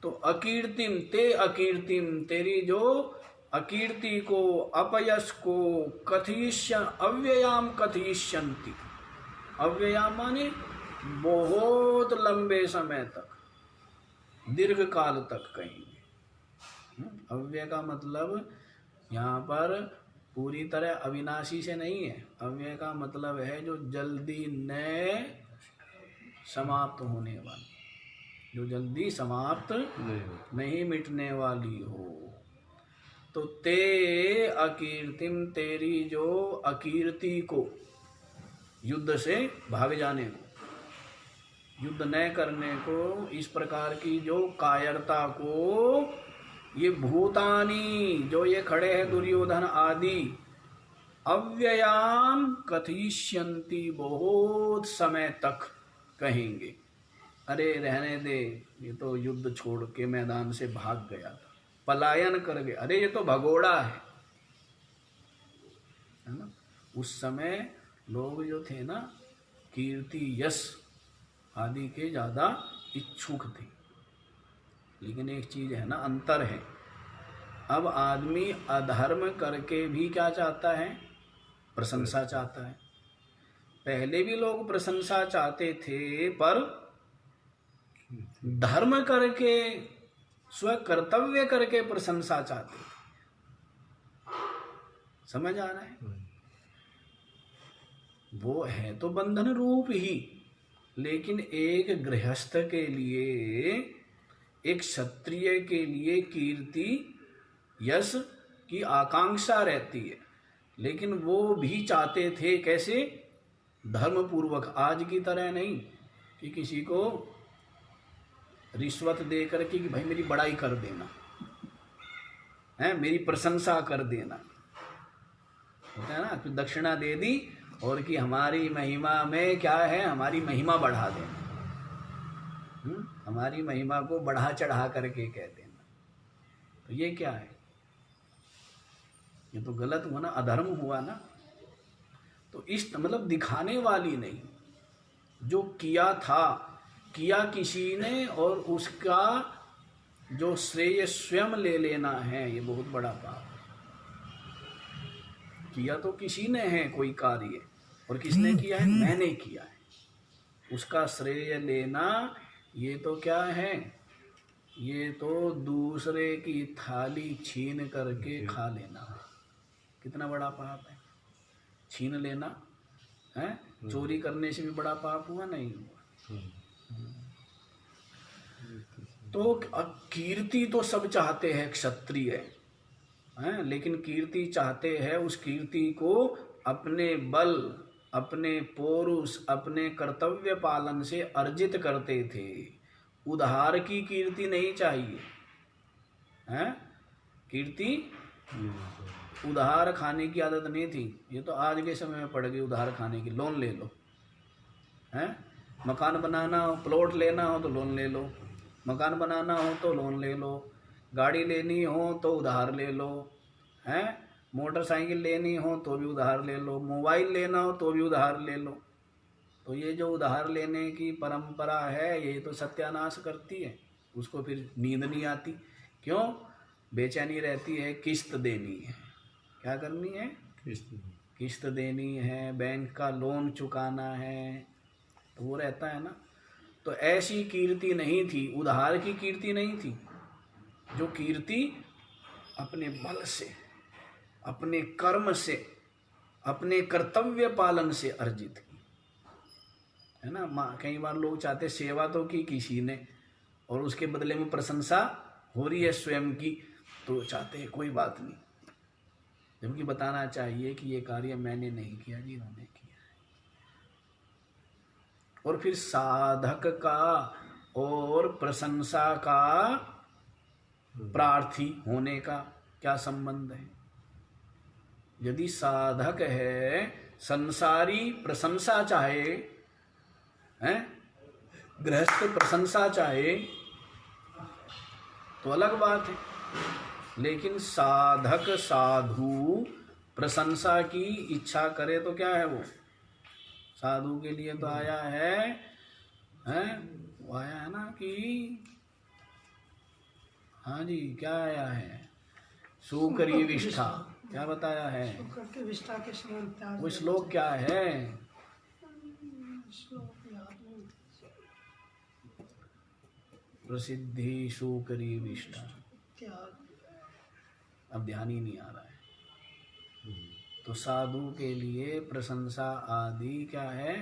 तो अकीर्तिम ते अकीर्तिम, तेरी जो अकीर्ति को, अपयश को, कथयिष्य अव्ययाम कथयिष्यन्ति, अव्ययाम माने बहुत लंबे समय तक, दीर्घ काल तक कहेंगे। अव्यय का मतलब यहाँ पर पूरी तरह अविनाशी से नहीं है। अव्यय का मतलब है जो जल्दी न समाप्त होने वाली, जो जल्दी समाप्त नहीं मिटने वाली हो। तो ते अकीर्तिम, तेरी जो अकीर्ति को, युद्ध से भाग जाने को, युद्ध न करने को, इस प्रकार की जो कायरता को, ये भूतानी जो ये खड़े हैं दुर्योधन आदि, अव्ययाम कथयिष्यन्ति, बहुत समय तक कहेंगे। अरे रहने दे, ये तो युद्ध छोड़ के मैदान से भाग गया था, पलायन कर गया, अरे ये तो भगोड़ा है ना। उस समय लोग जो थे ना, कीर्ति यश आदि के ज्यादा इच्छुक थे। लेकिन एक चीज है ना, अंतर है। अब आदमी अधर्म करके भी क्या चाहता है? प्रशंसा चाहता है। पहले भी लोग प्रशंसा चाहते थे, पर धर्म करके, स्व कर्तव्य करके प्रशंसा चाहते थे। समझ आ रहा है? वो है तो बंधन रूप ही, लेकिन एक गृहस्थ के लिए, एक क्षत्रिय के लिए कीर्ति यश की आकांक्षा रहती है। लेकिन वो भी चाहते थे, कैसे? धर्म पूर्वक, आज की तरह नहीं कि किसी को रिश्वत दे करके कि भाई मेरी बड़ाई कर देना है, मेरी प्रशंसा कर देना, होता है ना, तो दक्षिणा दे दी और कि हमारी महिमा में क्या है, हमारी महिमा बढ़ा देना, हमारी महिमा को बढ़ा चढ़ा करके कह देना। तो ये क्या है? ये तो गलत हुआ ना, अधर्म हुआ ना। तो इस मतलब दिखाने वाली नहीं, जो किया था, किया किसी ने, और उसका जो श्रेय स्वयं ले लेना है, ये बहुत बड़ा पाप है। किया तो किसी ने है कोई कार्य, और किसने किया है? मैंने किया है। उसका श्रेय लेना, ये तो क्या है? ये तो दूसरे की थाली छीन करके खा लेना है। कितना बड़ा पाप है छीन लेना है। चोरी करने से भी बड़ा पाप हुआ? नहीं हुआ। तो कीर्ति तो सब चाहते हैं क्षत्रिय हैं, लेकिन कीर्ति चाहते हैं, उस कीर्ति को अपने बल, अपने पौरुष, अपने कर्तव्य पालन से अर्जित करते थे। उधार की कीर्ति नहीं चाहिए हैं। कीर्ति, उधार खाने की आदत नहीं थी। ये तो आज के समय में पड़ गई उधार खाने की। लोन ले लो हैं, मकान बनाना हो, प्लॉट लेना हो तो लोन ले लो, मकान बनाना हो तो लोन ले लो, गाड़ी लेनी हो तो उधार ले लो हैं, मोटरसाइकिल लेनी हो तो भी उधार ले लो, मोबाइल लेना हो तो भी उधार ले लो। तो ये जो उधार लेने की परंपरा है, ये तो सत्यानाश करती है। उसको फिर नींद नहीं आती। क्यों? बेचैनी रहती है, किस्त देनी है। क्या करनी है? किस्त देनी है, बैंक का लोन चुकाना है, तो वो रहता है ना। तो ऐसी कीर्ति नहीं थी, उधार की कीर्ति नहीं थी। जो कीर्ति अपने बल से, अपने कर्म से, अपने कर्तव्य पालन से अर्जित की है ना। कई बार लोग चाहते, सेवा तो की किसी ने और उसके बदले में प्रशंसा हो रही है स्वयं की, तो चाहते हैं कोई बात नहीं, जबकि बताना चाहिए कि ये कार्य मैंने नहीं किया जी, इन्होंने किया है। और फिर साधक का और प्रशंसा का प्रार्थी होने का क्या संबंध है? यदि साधक है, संसारी प्रशंसा चाहे हैं, गृहस्थ प्रशंसा चाहे तो अलग बात है। लेकिन साधक साधु प्रशंसा की इच्छा करे तो क्या है वो? साधु के लिए तो आया है, वो आया है ना कि हाँ जी, क्या आया है? सुकरी विष्ठा। क्या बताया है वो श्लोक? क्या है प्रसिद्धि सुकरी विष्ठा? अब ध्यान ही नहीं आ रहा है। तो साधु के लिए प्रशंसा आदि क्या है?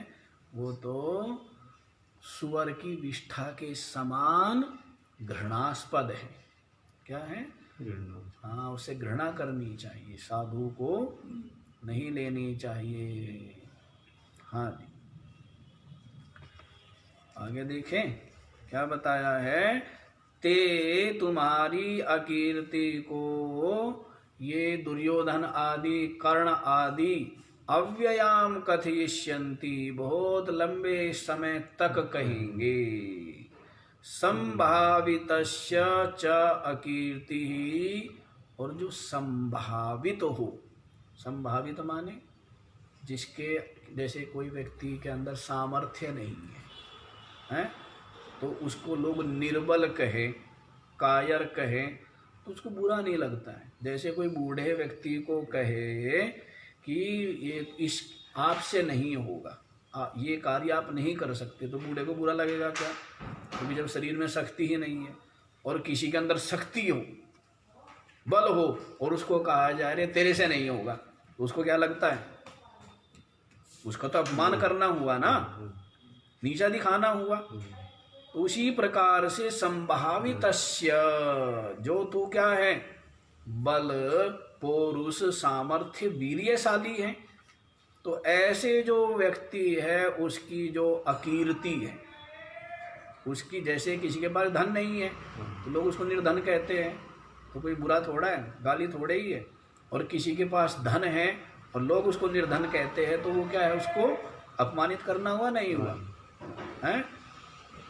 वो तो सुअर की विष्ठा के समान घृणास्पद है। क्या है? हाँ, उसे घृणा करनी चाहिए, साधु को नहीं लेनी चाहिए। हाँ जी, आगे देखें क्या बताया है। ते तुम्हारी अकीर्ति को ये दुर्योधन आदि कर्ण आदि अव्ययाम कथयिष्यन्ति, बहुत लंबे समय तक कहेंगे। संभावितस्य च अकीर्ति, और जो संभावित हो, संभावित माने जिसके जैसे कोई व्यक्ति के अंदर सामर्थ्य नहीं है, तो उसको लोग निर्बल कहे, कायर कहे तो उसको बुरा नहीं लगता है। जैसे कोई बूढ़े व्यक्ति को कहे कि ये इस आपसे नहीं होगा, ये कार्य आप नहीं कर सकते, तो बूढ़े को बुरा लगेगा क्या? क्योंकि जब शरीर में शक्ति ही नहीं है। और किसी के अंदर शक्ति हो, बल हो, और उसको कहा जाए रे तेरे से नहीं होगा, तो उसको क्या लगता है? उसका तो अपमान करना हुआ ना, नीचा दिखाना हुआ। तो उसी प्रकार से संभावितस्य, जो तू क्या है, बल पौरुष सामर्थ्य वीर्यशाली है, तो ऐसे जो व्यक्ति है उसकी जो अकीर्ति है, उसकी, जैसे किसी के पास धन नहीं है तो लोग उसको निर्धन कहते हैं, तो कोई बुरा थोड़ा है, गाली थोड़े ही है। और किसी के पास धन है और लोग उसको निर्धन कहते हैं, तो वो क्या है, उसको अपमानित करना हुआ, नहीं हुआ है?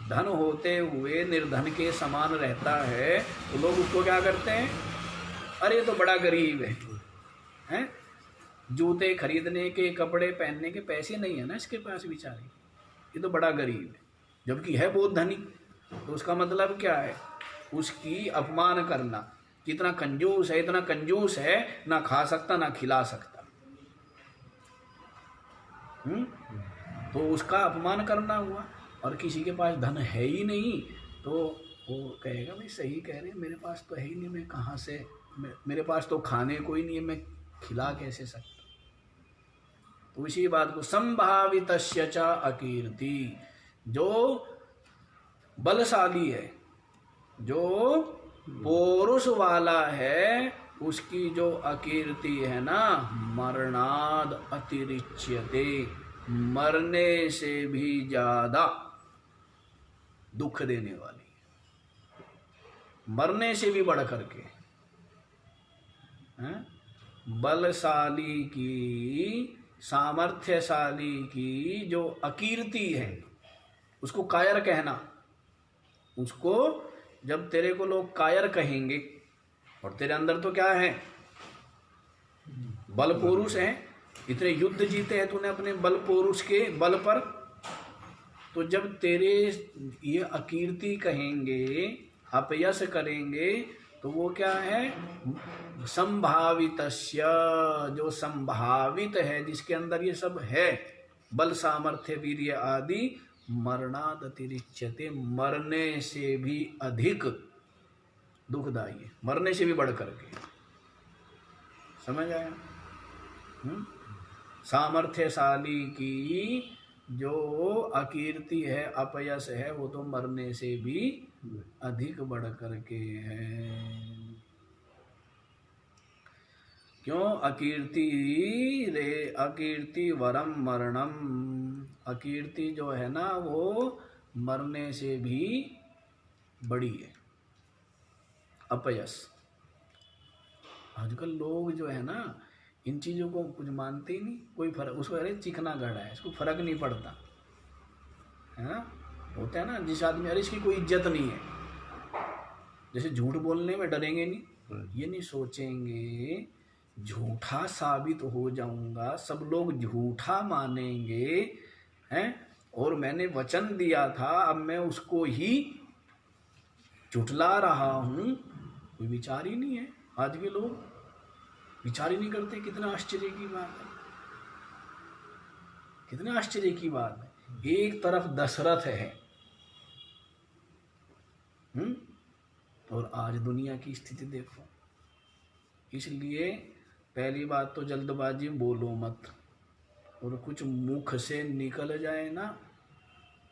धन होते हुए निर्धन के समान रहता है, तो लोग उसको क्या करते हैं, अरे ये तो बड़ा गरीब है? जूते खरीदने के, कपड़े पहनने के पैसे नहीं है ना इसके पास बेचारे, ये तो बड़ा गरीब है, जबकि है बहुत धनी। तो उसका मतलब क्या है? उसकी अपमान करना, कितना कंजूस है, इतना कंजूस है, ना खा सकता ना खिला सकता। तो उसका अपमान करना हुआ। और किसी के पास धन है ही नहीं तो वो कहेगा भाई सही कह रहे हैं, मेरे पास तो है ही नहीं, मैं कहाँ से, मेरे पास तो खाने को ही नहीं है, मैं खिला कैसे सकता? तो इसी बात को संभावितस्य च अकीर्ति, जो बलशाली है, जो पौरुष वाला है, उसकी जो अकीर्ति है ना, मरणाद अतिरिच्यते, मरने से भी ज्यादा दुख देने वाली है, मरने से भी बढ़ करके। बलशाली की, सामर्थ्यशाली की जो अकीर्ति है, उसको कायर कहना, उसको जब तेरे को लोग कायर कहेंगे, और तेरे अंदर तो क्या है, बल पुरुष है, इतने युद्ध जीते हैं तूने अपने बल पुरुष के बल पर, तो जब तेरे ये अकीर्ति कहेंगे, अपयश करेंगे, तो वो क्या है, संभावितस्य, जो संभावित है, जिसके अंदर ये सब है, बल सामर्थ्य वीर्य आदि, मरणाद अतिरिच्यते, मरने से भी अधिक दुखदायी है, मरने से भी बढ़ करके। समझ आया? सामर्थ्यशाली की जो अकीर्ति है, अपयश है, वो तो मरने से भी अधिक बढ़ करके है। क्यों? अकीर्ति रे अकीर्ति वरम मरणम, अकीर्ति जो है ना वो मरने से भी बड़ी है, अपयश। आजकल लोग जो है ना इन चीज़ों को कुछ मानते ही नहीं, कोई फर्क, उसको अरे चिकना गड़ा है, इसको फर्क नहीं पड़ता है ना। होता है ना, जिस आदमी अरे इसकी कोई इज्जत नहीं है, जैसे झूठ बोलने में डरेंगे नहीं, ये नहीं सोचेंगे झूठा साबित हो जाऊंगा, सब लोग झूठा मानेंगे हैं, और मैंने वचन दिया था अब मैं उसको ही झुठला रहा हूं, कोई विचार ही नहीं है। आज के लोग विचार ही नहीं करते। कितना आश्चर्य की बात है, कितना आश्चर्य की बात है। एक तरफ दशरथ है और आज दुनिया की स्थिति देखो। इसलिए पहली बात तो जल्दबाजी बोलो मत, और कुछ मुख से निकल जाए ना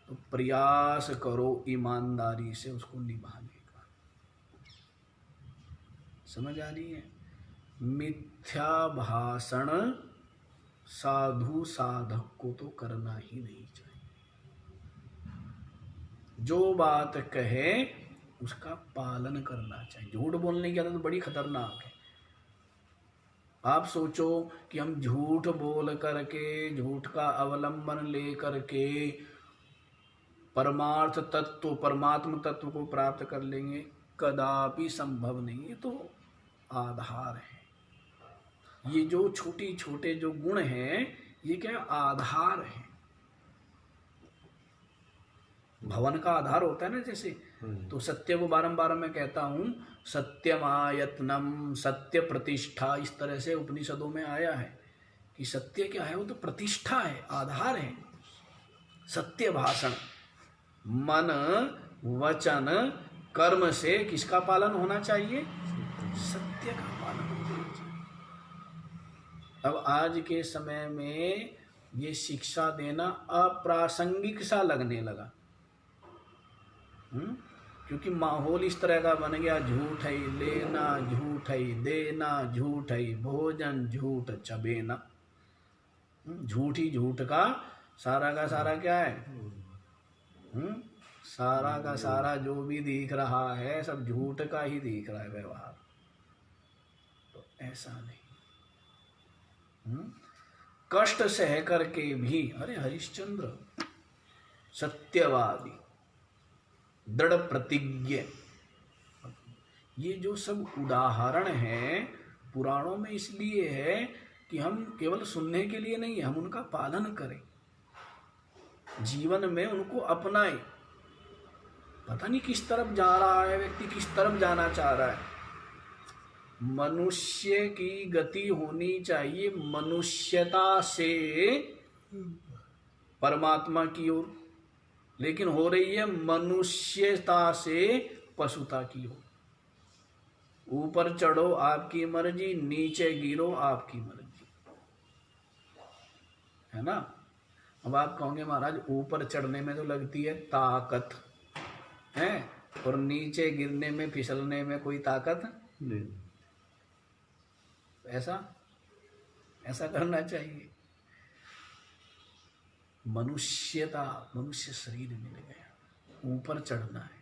तो प्रयास करो ईमानदारी से उसको निभाने का। समझ आ रही है? मिथ्या भाषण साधु साधक को तो करना ही नहीं चाहिए। जो बात कहे उसका पालन करना चाहिए। झूठ बोलने की आदत तो बड़ी खतरनाक है। आप सोचो कि हम झूठ बोल करके, झूठ का अवलंबन ले करके परमार्थ तत्व, परमात्म तत्व को प्राप्त कर लेंगे, कदापि संभव नहीं। ये तो आधार है। ये जो छोटे छोटे जो गुण हैं ये क्या आधार है। भवन का आधार होता है ना जैसे, तो सत्य को बारंबार मैं कहता हूं, सत्यमायत्नम, सत्य प्रतिष्ठा, इस तरह से उपनिषदों में आया है कि सत्य क्या है, वो तो प्रतिष्ठा है, आधार है। सत्य भाषण मन वचन कर्म से किसका पालन होना चाहिए? सत्य का पालन होना चाहिए। अब आज के समय में ये शिक्षा देना अप्रासंगिक सा लगने लगा, क्योंकि माहौल इस तरह का बन गया। झूठ है लेना, झूठ है देना, झूठ है भोजन, झूठ चबेना। झूठ ही झूठ का सारा क्या है? सारा का सारा जो भी दिख रहा है सब झूठ का ही दिख रहा है व्यवहार। तो ऐसा नहीं। कष्ट सह करके भी, अरे हरिश्चंद्र सत्यवादी, दृढ़ प्रतिज्ञ, ये जो सब उदाहरण हैं पुराणों में इसलिए है कि हम केवल सुनने के लिए नहीं, हम उनका पालन करें, जीवन में उनको अपनाएं। पता नहीं किस तरफ जा रहा है व्यक्ति, किस तरफ जाना चाह रहा है। मनुष्य की गति होनी चाहिए मनुष्यता से परमात्मा की ओर, लेकिन हो रही है मनुष्यता से पशुता की ओर। ऊपर चढ़ो आपकी मर्जी, नीचे गिरो आपकी मर्जी, है ना। अब आप कहोगे महाराज ऊपर चढ़ने में तो लगती है ताकत है, और नीचे गिरने में, फिसलने में कोई ताकत नहीं। ऐसा करना चाहिए। मनुष्यता, मनुष्य शरीर मिल गया, ऊपर चढ़ना है,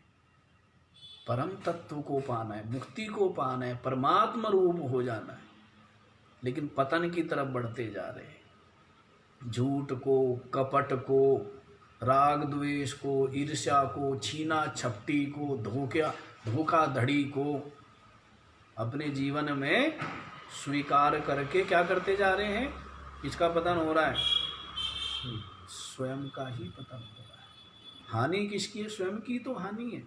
परम तत्व को पाना है, मुक्ति को पाना है, परमात्मा रूप हो जाना है, लेकिन पतन की तरफ बढ़ते जा रहे हैं। झूठ को, कपट को, राग द्वेष को, ईर्ष्या को, छीना छपटी को, धोखाधड़ी को अपने जीवन में स्वीकार करके क्या करते जा रहे हैं? किसका पतन हो रहा है? स्वयं का ही पतन हो रहा है। हानि किसकी है? स्वयं की तो हानि है।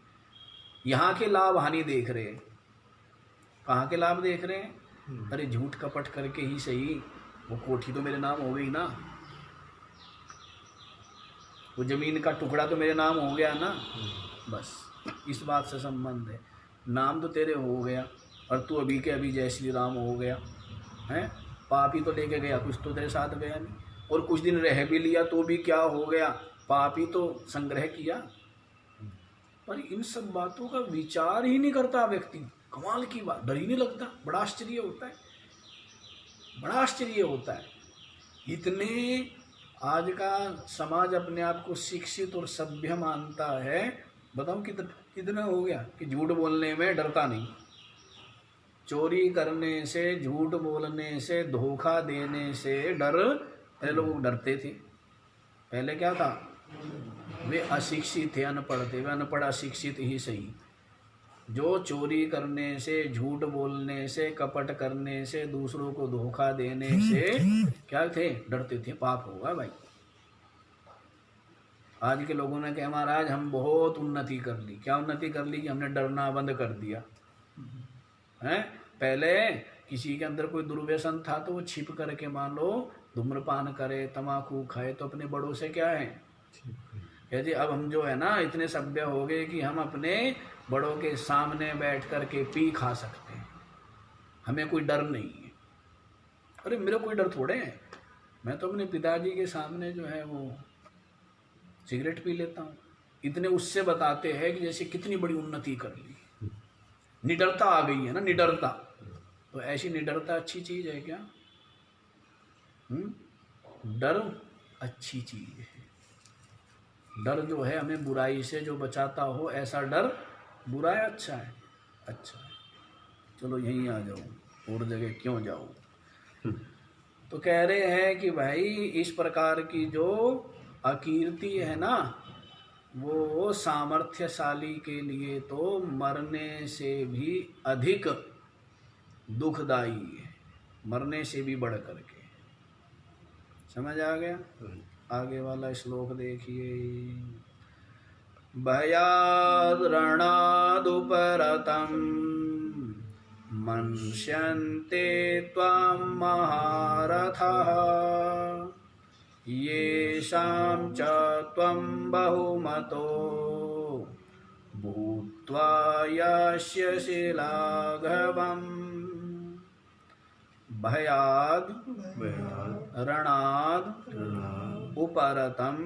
यहाँ के लाभ हानि देख रहे हैं, कहाँ के लाभ देख रहे हैं? अरे झूठ कपट करके ही सही, वो कोठी तो मेरे नाम हो गई ना, वो जमीन का टुकड़ा तो मेरे नाम हो गया ना, बस इस बात से संबंध है। नाम तो तेरे हो गया और तू अभी के अभी जय श्री राम हो गया है। पाप ही तो लेके गया, कुछ तो तेरे साथ गया नहीं, और कुछ दिन रह भी लिया तो भी क्या हो गया? पाप ही तो संग्रह किया। पर इन सब बातों का विचार ही नहीं करता व्यक्ति। कमाल की बात, डर ही नहीं लगता। बड़ा आश्चर्य होता है, बड़ा आश्चर्य होता है। इतने आज का समाज अपने आप को शिक्षित और सभ्य मानता है, बताओ कितना हो गया कि झूठ बोलने में डरता नहीं। चोरी करने से, झूठ बोलने से, धोखा देने से पहले लोग डरते थे। पहले क्या था? वे अशिक्षित थे, अनपढ़ थे। वे अनपढ़ अशिक्षित ही सही, जो चोरी करने से, झूठ बोलने से, कपट करने से, दूसरों को धोखा देने से क्या थे, डरते थे पाप होगा भाई। आज के लोगों ने कहा महाराज हम बहुत उन्नति कर ली। क्या उन्नति कर ली कि हमने डरना बंद कर दिया है। पहले किसी के अंदर कोई दुर्व्यसन था तो वो छिप करके मान लो धूम्रपान करे, तम्बाकू खाए तो अपने बड़ों से क्या है, यदि अब हम जो है ना इतने सभ्य हो गए कि हम अपने बड़ों के सामने बैठ करके पी खा सकते हैं, हमें कोई डर नहीं है। अरे मेरे कोई डर थोड़े है, मैं तो अपने पिताजी के सामने जो है वो सिगरेट पी लेता हूँ। इतने उससे बताते हैं कि जैसे कितनी बड़ी उन्नति कर ली, निडरता आ गई है ना, निडरता। तो ऐसी निडरता अच्छी चीज है क्या? डर अच्छी चीज है। डर जो है हमें बुराई से जो बचाता हो, ऐसा डर बुरा है अच्छा है? अच्छा है। चलो यहीं आ जाओ, और जगह क्यों जाओ। तो कह रहे हैं कि भाई इस प्रकार की जो अकीर्ति है ना, वो सामर्थ्यशाली के लिए तो मरने से भी अधिक दुखदाई है, मरने से भी बढ़ करके। समझ आ गया? आगे वाला श्लोक देखिए। भयाद् रणादुपरतं मन्स्यन्ते त्वां महारथः येषां च त्वं बहुमतो भूत्वा यास्यसि लाघवम्। भयाद् रणाद् उपरतं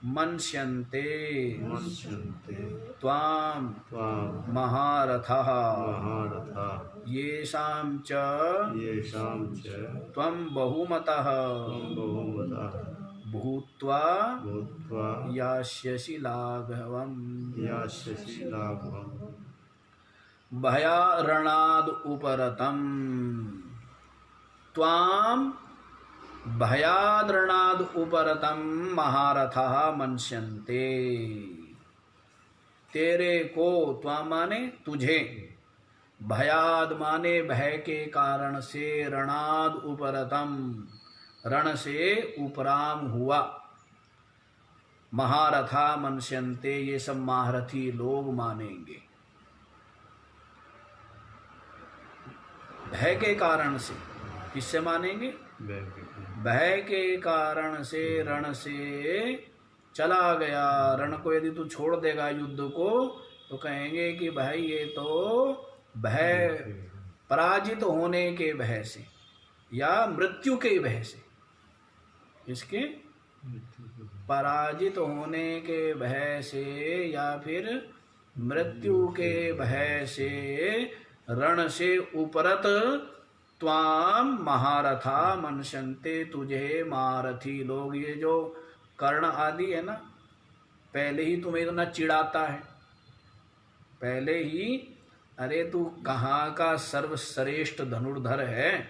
मन्स्यन्ते त्वां महारथः येषां च त्वं बहुमतः भूत्वा यास्यसि लाघवम्। भयारणाद् उपरतं त्वां भयाद्रणाद् उपरतं महारथः मन्स्यन्ते। तेरे को, त्वां माने तुझे, भयाद माने भय के कारण से, रणाद उपरतम रण से उपराम हुआ, महारथा मन्स्यन्ते ये सब महारथी लोग मानेंगे। भय के कारण से, किससे मानेंगे? भय के कारण से रण से चला गया। रण को यदि तू छोड़ देगा युद्ध को तो कहेंगे कि भाई ये तो भय, पराजित होने के भय से या मृत्यु के भय से, इसके पराजित होने के भय से या फिर मृत्यु के भय से रण से उपरत त्वाम महारथा मन्स्यन्ते तुझे महारथी लोग। ये जो कर्ण आदि है ना, पहले ही तुम्हें इतना चिढ़ाता है, पहले ही अरे तू कहाँ का सर्वश्रेष्ठ धनुर्धर है,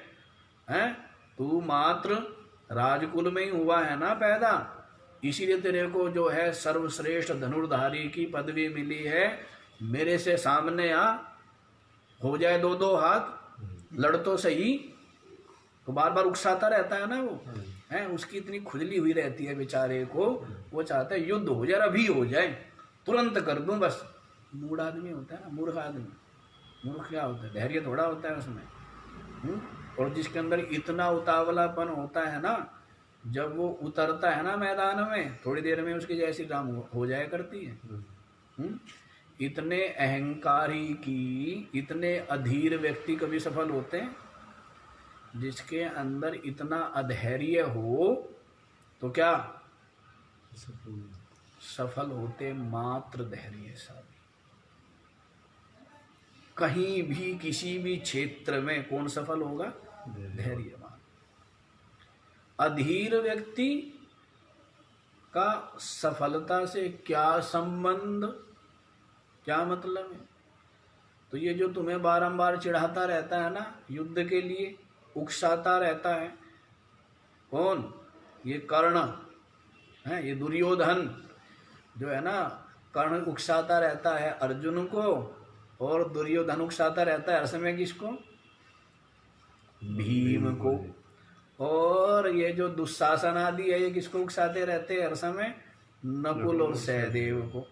हैं? तू मात्र राजकुल में ही हुआ है ना पैदा, इसीलिए तेरे को जो है सर्वश्रेष्ठ धनुर्धारी की पदवी मिली है। मेरे से सामने आ, हो जाए दो दो हाथ, लड़ तो सही। तो बार बार उकसाता रहता है ना वो, है उसकी इतनी खुजली हुई रहती है बेचारे को, वो चाहता है युद्ध हो जाए, अभी हो जाए, तुरंत कर दूं बस। मूढ़ आदमी होता है ना, मूर्ख आदमी। मूर्ख क्या होता है? धैर्य थोड़ा होता है उसमें। और जिसके अंदर इतना उतावलापन होता है ना, जब वो उतरता है ना मैदान में, थोड़ी देर में उसकी जैसी काम हो जाया करती है। इतने अहंकारी की, इतने अधीर व्यक्ति कभी सफल होते हैं? जिसके अंदर इतना अधैर्य हो तो क्या सफल होते? मात्र धैर्यशाली। कहीं भी किसी भी क्षेत्र में कौन सफल होगा? धैर्यवान। अधीर व्यक्ति का सफलता से क्या संबंध, क्या मतलब है? तो ये जो तुम्हें बारंबार चिढ़ाता रहता है ना, युद्ध के लिए उकसाता रहता है, कौन? ये कर्ण है, ये दुर्योधन जो है ना, कर्ण उकसाता रहता है अर्जुन को, और दुर्योधन उकसाता रहता है हर समय किसको? भीम को। और ये जो दुशासन आदि है ये किसको उकसाते रहते हैं हर समय? नकुल और सहदेव को,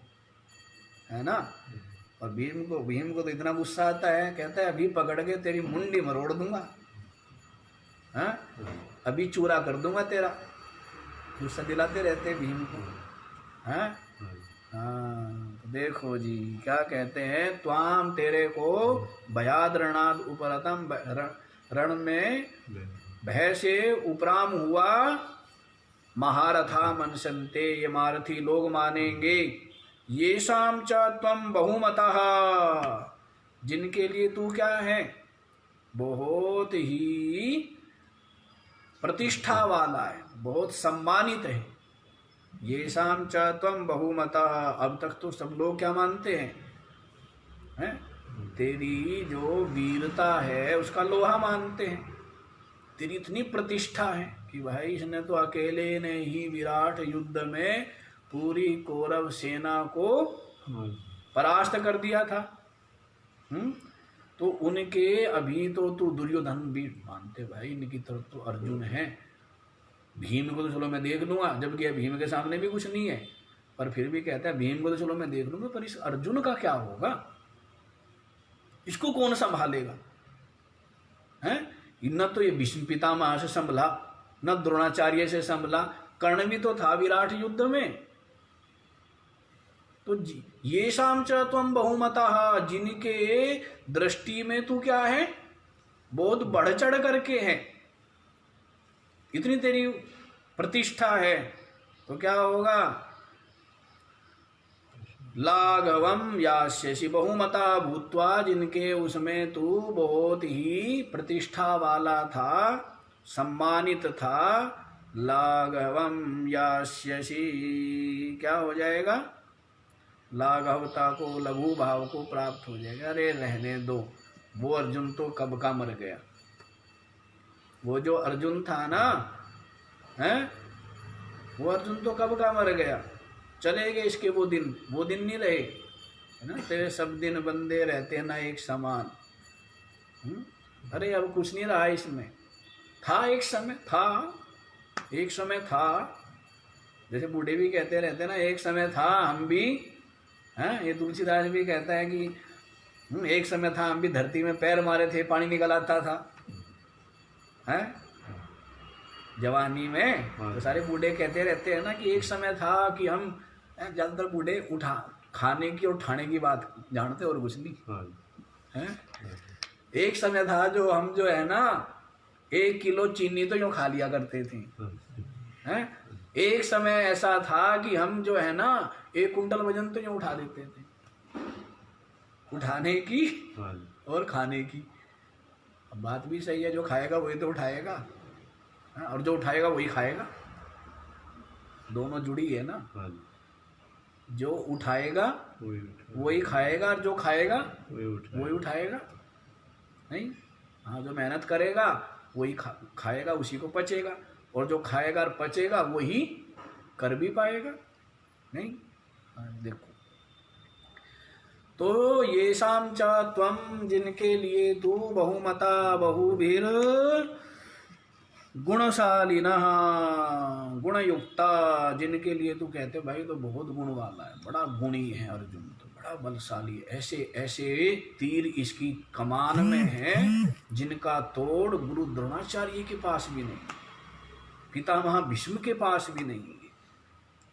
है ना। और भीम को तो इतना गुस्सा आता है, कहता है अभी पकड़ के तेरी मुंडी मरोड़ दूंगा, हाँ अभी चूरा कर दूंगा तेरा। गुस्सा दिलाते रहते भीम को, हाँ हाँ। देखो जी क्या कहते हैं, त्वाम तेरे को भयाद रणाद उपरतम, रण में भय से उपराम हुआ महारथा मनसंते, ये मारथी लोग मानेंगे। ये शाम च त्वम बहुमतः, जिनके लिए तू क्या है? बहुत ही प्रतिष्ठा वाला है, बहुत सम्मानित है। ये शाम च त्वम बहुमतः, अब तक तो सब लोग क्या मानते हैं? तेरी जो वीरता है उसका लोहा मानते हैं। तेरी इतनी प्रतिष्ठा है कि भाई इसने तो अकेले ने ही विराट युद्ध में पूरी कौरव सेना को परास्त कर दिया था। तो उनके अभी तो तू दुर्योधन भी मानते भाई, इनकी तरफ तो अर्जुन है। भीम को तो चलो मैं देख लूंगा, जबकि भीम के सामने भी कुछ नहीं है, पर फिर भी कहता है भीम को तो चलो मैं देख लूंगा, पर इस अर्जुन का क्या होगा? इसको कौन संभालेगा? हैं? न तो ये भीष्म पितामह से संभला, न द्रोणाचार्य से संभला, कर्ण भी तो था विराट युद्ध में। तो ये शाम च त्वम बहुमतः, जिनके दृष्टि में तू क्या है? बहुत बढ़ चढ़ करके है, इतनी तेरी प्रतिष्ठा है, तो क्या होगा? लाघवम यास्यसि बहुमता भूत्वा, जिनके उसमें तू बहुत ही प्रतिष्ठा वाला था, सम्मानित था। लाघवम यास्यसि, क्या हो जाएगा? लाघवता को, लघु भाव को प्राप्त हो जाएगा। अरे रहने दो, वो अर्जुन तो कब का मर गया। वो जो अर्जुन था ना, हैं, वो अर्जुन तो कब का मर गया। चले गए इसके वो दिन नहीं रहे, है ना। तेरे सब दिन बंदे रहते ना एक समान। अरे अब कुछ नहीं रहा इसमें। था एक समय, एक समय था, जैसे बूढ़े भी कहते रहते ना, एक समय था हम भी, हैं। ये तुलसीदास भी कहता है कि एक समय था हम भी धरती में पैर मारे थे, पानी निकल आता था, हैं, जवानी में। तो सारे बूढ़े कहते रहते हैं ना कि एक समय था कि हम, ज्यादातर बूढ़े खाने की और उठाने की बात जानते और कुछ नहीं, हैं। एक समय था जो हम जो है ना 1 किलो चीनी तो यूँ खा लिया करते थे, हैं। एक समय ऐसा था कि हम जो है ना 1 कुंटल वजन तो यूँ उठा देते थे, उठाने की और खाने की। अब बात भी सही है, जो खाएगा वही तो उठाएगा, और जो उठाएगा वही खाएगा, दोनों जुड़ी है ना। जो उठाएगा वही खाएगा, और जो खाएगा वही उठाएगा, नहीं। हाँ, जो मेहनत करेगा वही खाएगा, उसी को पचेगा, और जो खाएगा और पचेगा वही कर भी पाएगा, नहीं। देखो, तो ये शाम च त्वम, जिनके लिए तू बहुमता बहुवीर गुणशालिनः, गुणयुक्ता, जिनके लिए तू कहते भाई तो बहुत गुण वाला है, बड़ा गुणी है अर्जुन, तो बड़ा बलशाली है। ऐसे ऐसे तीर इसकी कमान में है जिनका तोड़ गुरु द्रोणाचार्य के पास भी नहीं, पितामह भीष्म के पास भी नहीं है।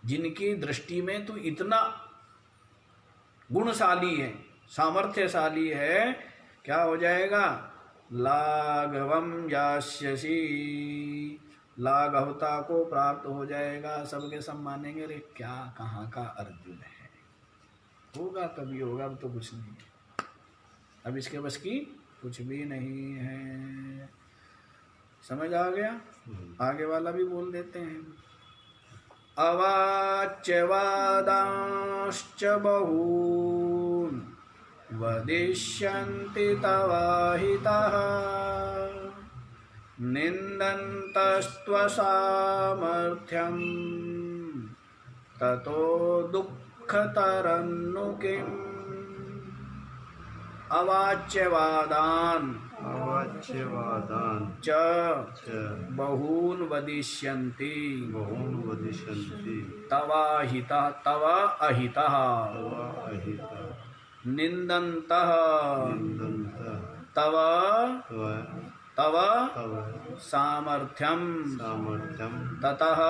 जिनकी दृष्टि में तू इतना गुणशाली है, सामर्थ्यशाली है, क्या हो जाएगा? लाघवम यास्यसि, लाघवता को प्राप्त हो जाएगा। सबके सब मानेंगे, अरे क्या कहाँ का अर्जुन है। होगा तभी होगा, अब तो कुछ नहीं, अब इसके बस की कुछ भी नहीं है। समझ आ गया? आगे वाला भी बोल देते हैं। अवाच्य वादांश्च बहून् वदिष्यन्ति तवाहितः, निन्दन्तस्त्वसामर्थ्यं ततो दुःखतरन्नु किम् अवाच्यवादान् च बहून् वदिष्यन्ति तवाहितः तव अहितः निन्दन्तः तव सामर्थ्यं ततः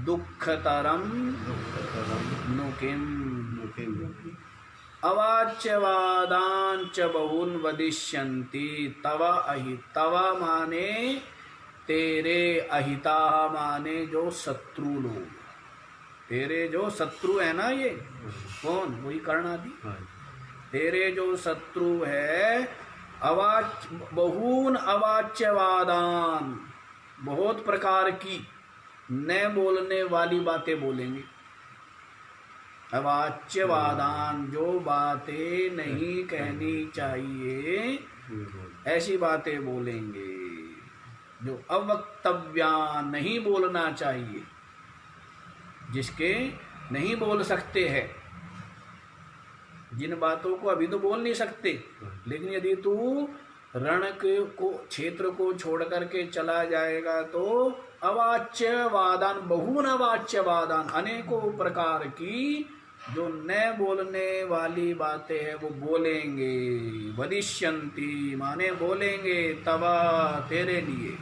दुःखतरं नु किम् अवाच्यवादान् च बहून् वदिष्यन्ति तव अहित तव माने तेरे, अहिता माने जो शत्रु लोग, तेरे जो शत्रु है ना, ये कौन, वही कर्ण आदि, तेरे जो शत्रु है बहून अवाच्यवादान, बहुत प्रकार की न बोलने वाली बातें बोलेंगे। अवाच्यवादान, जो बातें नहीं कहनी चाहिए ऐसी बातें बोलेंगे, जो अवक्तव्या, नहीं बोलना चाहिए, जिसके नहीं बोल सकते हैं, जिन बातों को अभी तो बोल नहीं सकते, लेकिन यदि तू रण को क्षेत्र को छोड़ करके चला जाएगा तो अवाच्यवादान, बहुन अवाच्यवादान, अनेकों प्रकार की जो न बोलने वाली बातें हैं वो बोलेंगे। वदिष्यन्ति माने बोलेंगे, तवा तेरे लिए,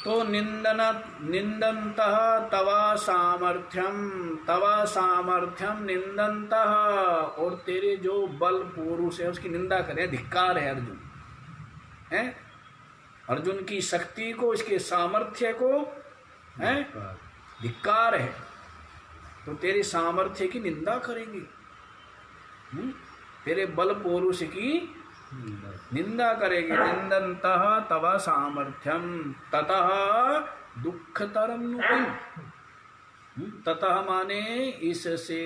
तो निंदन्तः तवा सामर्थ्यम निंदन्तः, और तेरे जो बल पुरुष है उसकी निंदा करें, धिक्कार है अर्जुन, है अर्जुन की शक्ति को, इसके सामर्थ्य को है धिक्कार है, तो तेरे सामर्थ्य की निंदा करेंगे, तेरे बल पुरुष की निंदा करेंगे। निंदन्तः तव सामर्थ्यम ततः दुःखतरं नु किम्, ततः माने इससे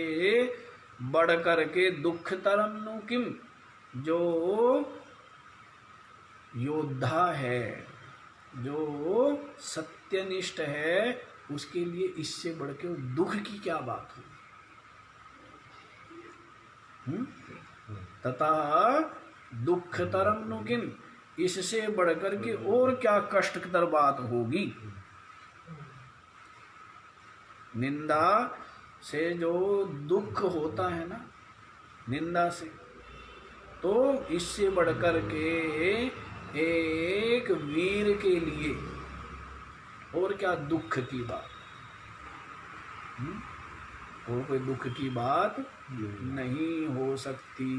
बढ़ करके, दुःखतरं नु किम्, जो योद्धा है, जो सत्यनिष्ठ है, उसके लिए इससे बढ़ के दुख की क्या बात हो। ततः दुःखतरं नु किम्, इससे बढ़कर के और क्या कष्टकर बात होगी। निंदा से जो दुख होता है ना, निंदा से, तो इससे बढ़कर के एक वीर के लिए और क्या दुख की बात, और कोई दुख की बात नहीं हो सकती।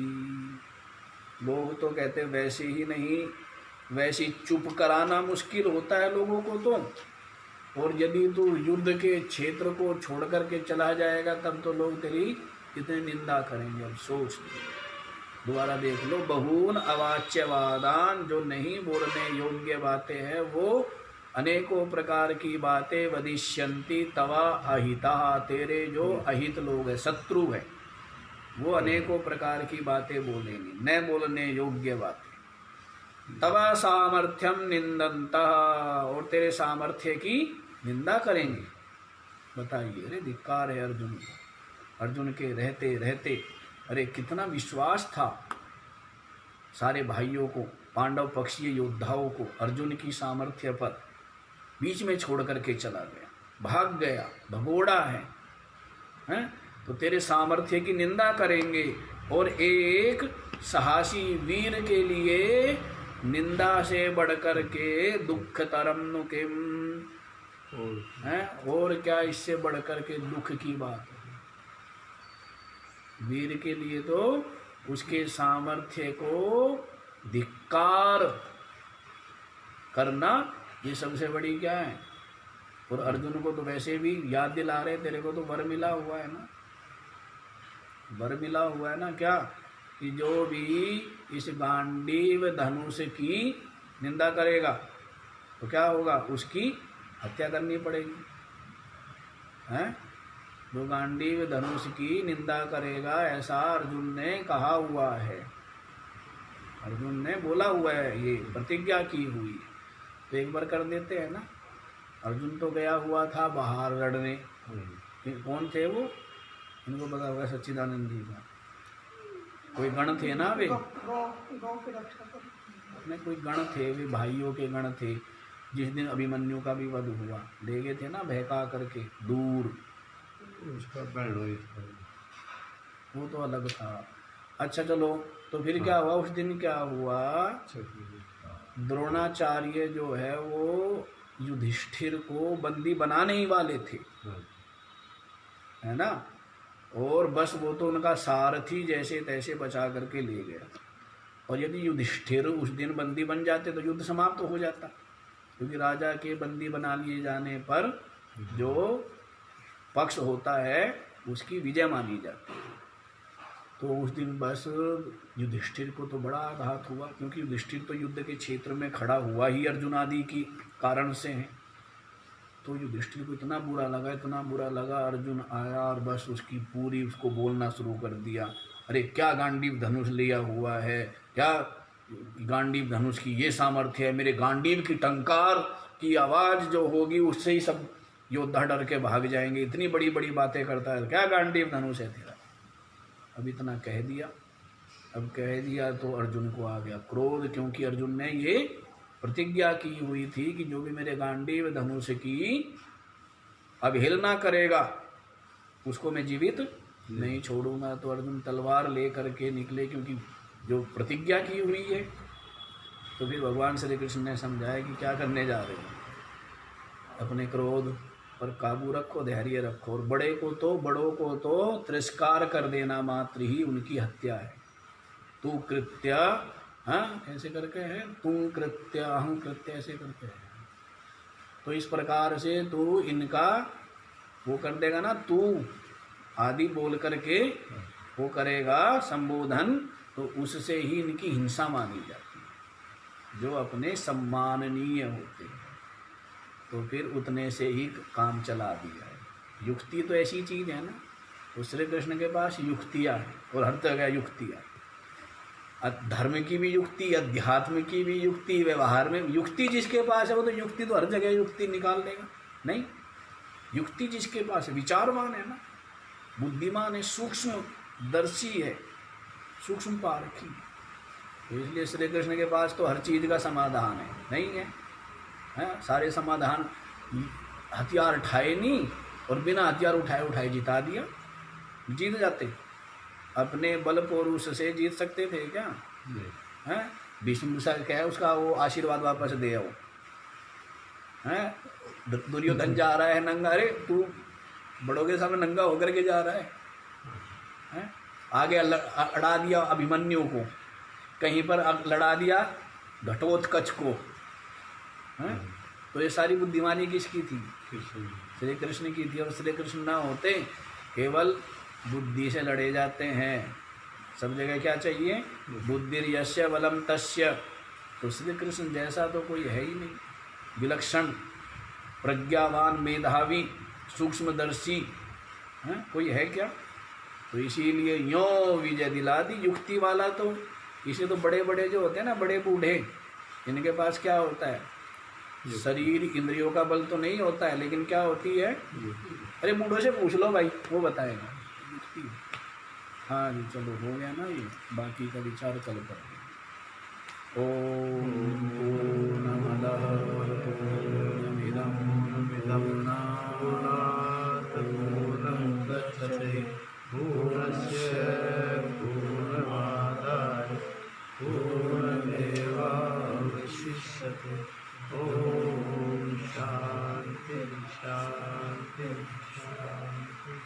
लोग तो कहते हैं वैसे ही नहीं, वैसे चुप कराना मुश्किल होता है लोगों को तो, और यदि तू युद्ध के क्षेत्र को छोड़ करके चला जाएगा तब तो लोग तेरी कितनी निंदा करेंगे। अब सोच दोबारा देख लो, बहून अवाच्यवादान, जो नहीं बोलने योग्य बातें हैं वो अनेकों प्रकार की बातें, वदिष्यन्ति तवा अहिता, तेरे जो अहित लोग हैं, शत्रु है, वो अनेकों प्रकार की बातें बोलेंगे, न बोलने योग्य बातें। तवा सामर्थ्यम निंदन्तः, और तेरे सामर्थ्य की निंदा करेंगे। बताइए, अरे धिक्कार है अर्जुन को, अर्जुन के रहते रहते, अरे कितना विश्वास था सारे भाइयों को, पांडव पक्षीय योद्धाओं को, अर्जुन की सामर्थ्य पर बीच में छोड़ करके चला गया, भाग गया, भगोड़ा है, हैं? तो तेरे सामर्थ्य की निंदा करेंगे, और एक साहसी वीर के लिए निंदा से बढ़कर के दुःखतरं नु किम्, है और क्या इससे बढ़कर के दुख की बात है। वीर के लिए तो उसके सामर्थ्य को धिक्कार करना, ये सबसे बड़ी क्या है। और अर्जुन को तो वैसे भी याद दिला रहे, तेरे को तो वर मिला हुआ है ना, वर मिला हुआ है ना, क्या कि जो भी इस गांडीव धनुष की निंदा करेगा तो क्या होगा, उसकी हत्या करनी पड़ेगी, हैं। जो गांडीव धनुष की निंदा करेगा, ऐसा अर्जुन ने कहा हुआ है, अर्जुन ने बोला हुआ है, ये प्रतिज्ञा की हुई है। तो एक बार कर देते हैं ना। अर्जुन तो गया हुआ था बाहर लड़ने, कौन थे वो, इनको पता होगा सच्चिदानंद जी का। कोई गण थे ना वे, गाँव की रक्षा कर। अपने कोई गण थे, वे भाइयों के गण थे। जिस दिन अभिमन्यु का भी वध हुआ, ले गए थे ना बहका करके दूर, उसका बहन हुई था। वो तो अलग था। अच्छा चलो, तो फिर क्या हुआ उस दिन, क्या हुआ, द्रोणाचार्य जो है वो युधिष्ठिर को बंदी बनाने ही वाले थे, है ना, और बस वो तो उनका सारथी जैसे तैसे बचा करके ले गया। और यदि युधिष्ठिर उस दिन बंदी बन जाते तो युद्ध समाप्त हो जाता, क्योंकि राजा के बंदी बना लिए जाने पर जो पक्ष होता है उसकी विजय मानी जाती है। तो उस दिन बस युधिष्ठिर को तो बड़ा आघात हुआ, क्योंकि युधिष्ठिर तो युद्ध के क्षेत्र में खड़ा हुआ ही अर्जुन आदि की कारण से है। तो युधिष्ठिर को इतना बुरा लगा, इतना बुरा लगा, अर्जुन आया और बस उसकी पूरी उसको बोलना शुरू कर दिया, अरे क्या गांडीव धनुष लिया हुआ है, क्या गांडीव धनुष की ये सामर्थ्य है, मेरे गांडीव की टंकार की आवाज़ जो होगी उससे ही सब योद्धा डर के भाग जाएंगे, इतनी बड़ी बड़ी बातें करता है, क्या गांडीव धनुष है तेरा। अब इतना कह दिया, अब कह दिया तो अर्जुन को आ गया क्रोध, क्योंकि अर्जुन ने ये प्रतिज्ञा की हुई थी कि जो भी मेरे गांडीव धनुष की अवहेलना करेगा उसको मैं जीवित नहीं छोड़ूंगा। तो अर्जुन तलवार ले करके निकले, क्योंकि जो प्रतिज्ञा की हुई है। तो फिर भगवान श्री कृष्ण ने समझाया कि क्या करने जा रहे हो, अपने क्रोध पर काबू रखो, धैर्य रखो, और बड़ों को तो तिरस्कार कर देना मात्र ही उनकी हत्या है। तू कृत्य, हाँ ऐसे करके है, तू कृत्य अहं कृत्य, ऐसे करके है। तो इस प्रकार से तू इनका वो कर देगा ना, तू आदि बोल करके वो करेगा संबोधन, तो उससे ही इनकी हिंसा मानी जाती है, जो अपने सम्माननीय होते हैं। तो फिर उतने से ही काम चला दिया है। युक्ति तो ऐसी चीज़ है ना, तो श्री कृष्ण के पास युक्तियाँ हैं, और हर जगह युक्तियाँ, धर्म की भी युक्ति, अध्यात्म की भी युक्ति, व्यवहार में युक्ति जिसके पास है वो तो युक्ति तो हर जगह युक्ति निकाल देगा। नहीं, युक्ति जिसके पास है, विचारवान है ना, बुद्धिमान है, सूक्ष्म दर्शी है, सूक्ष्म पारखी। तो इसलिए श्री कृष्ण के पास तो हर चीज़ का समाधान है, नहीं है, हैं सारे समाधान। हथियार उठाए नहीं और बिना हथियार उठाए जिता दिया, जीत जाते। अपने बल पौरुष से जीत सकते थे क्या? हैं भीष्म सा क्या है, उसका वो आशीर्वाद वापस दे आओ। हैं दुर्योधन जा रहा है नंगा, अरे तू बड़ों के सामने नंगा होकर के जा रहा है, हैं आगे अड़ा दिया अभिमन्यु को, कहीं पर लड़ा दिया घटोत्कच को। हैं तो ये सारी बुद्धिमानी किसकी थी? श्री कृष्ण की थी। और श्री कृष्ण ना होते केवल बुद्धि से लड़े जाते हैं, सब जगह क्या चाहिए? बुद्धि यस्य बलम तस्य। तो श्री कृष्ण जैसा तो कोई है ही नहीं, विलक्षण प्रज्ञावान मेधावी सूक्ष्मदर्शी, हैं कोई है क्या? तो इसीलिए यो विजय दिला दी युक्ति वाला। तो इसे तो बड़े बड़े जो होते हैं ना, बड़े बूढ़े, इनके पास क्या होता है? शरीर इंद्रियों का बल तो नहीं होता है, लेकिन क्या होती है? अरे बूढ़ों से पूछ लो भाई, वो बताएगा। हाँ जी चलो हो गया ना, ये बाकी का विचार कल करेंगे। ओम पूर्णमदः पूर्णमिदं पूर्णात् पूर्णमुदच्यते पूर्णस्य पूर्णमादाय पूर्णमेवावशिष्यते। ओम शांति शांति शांति।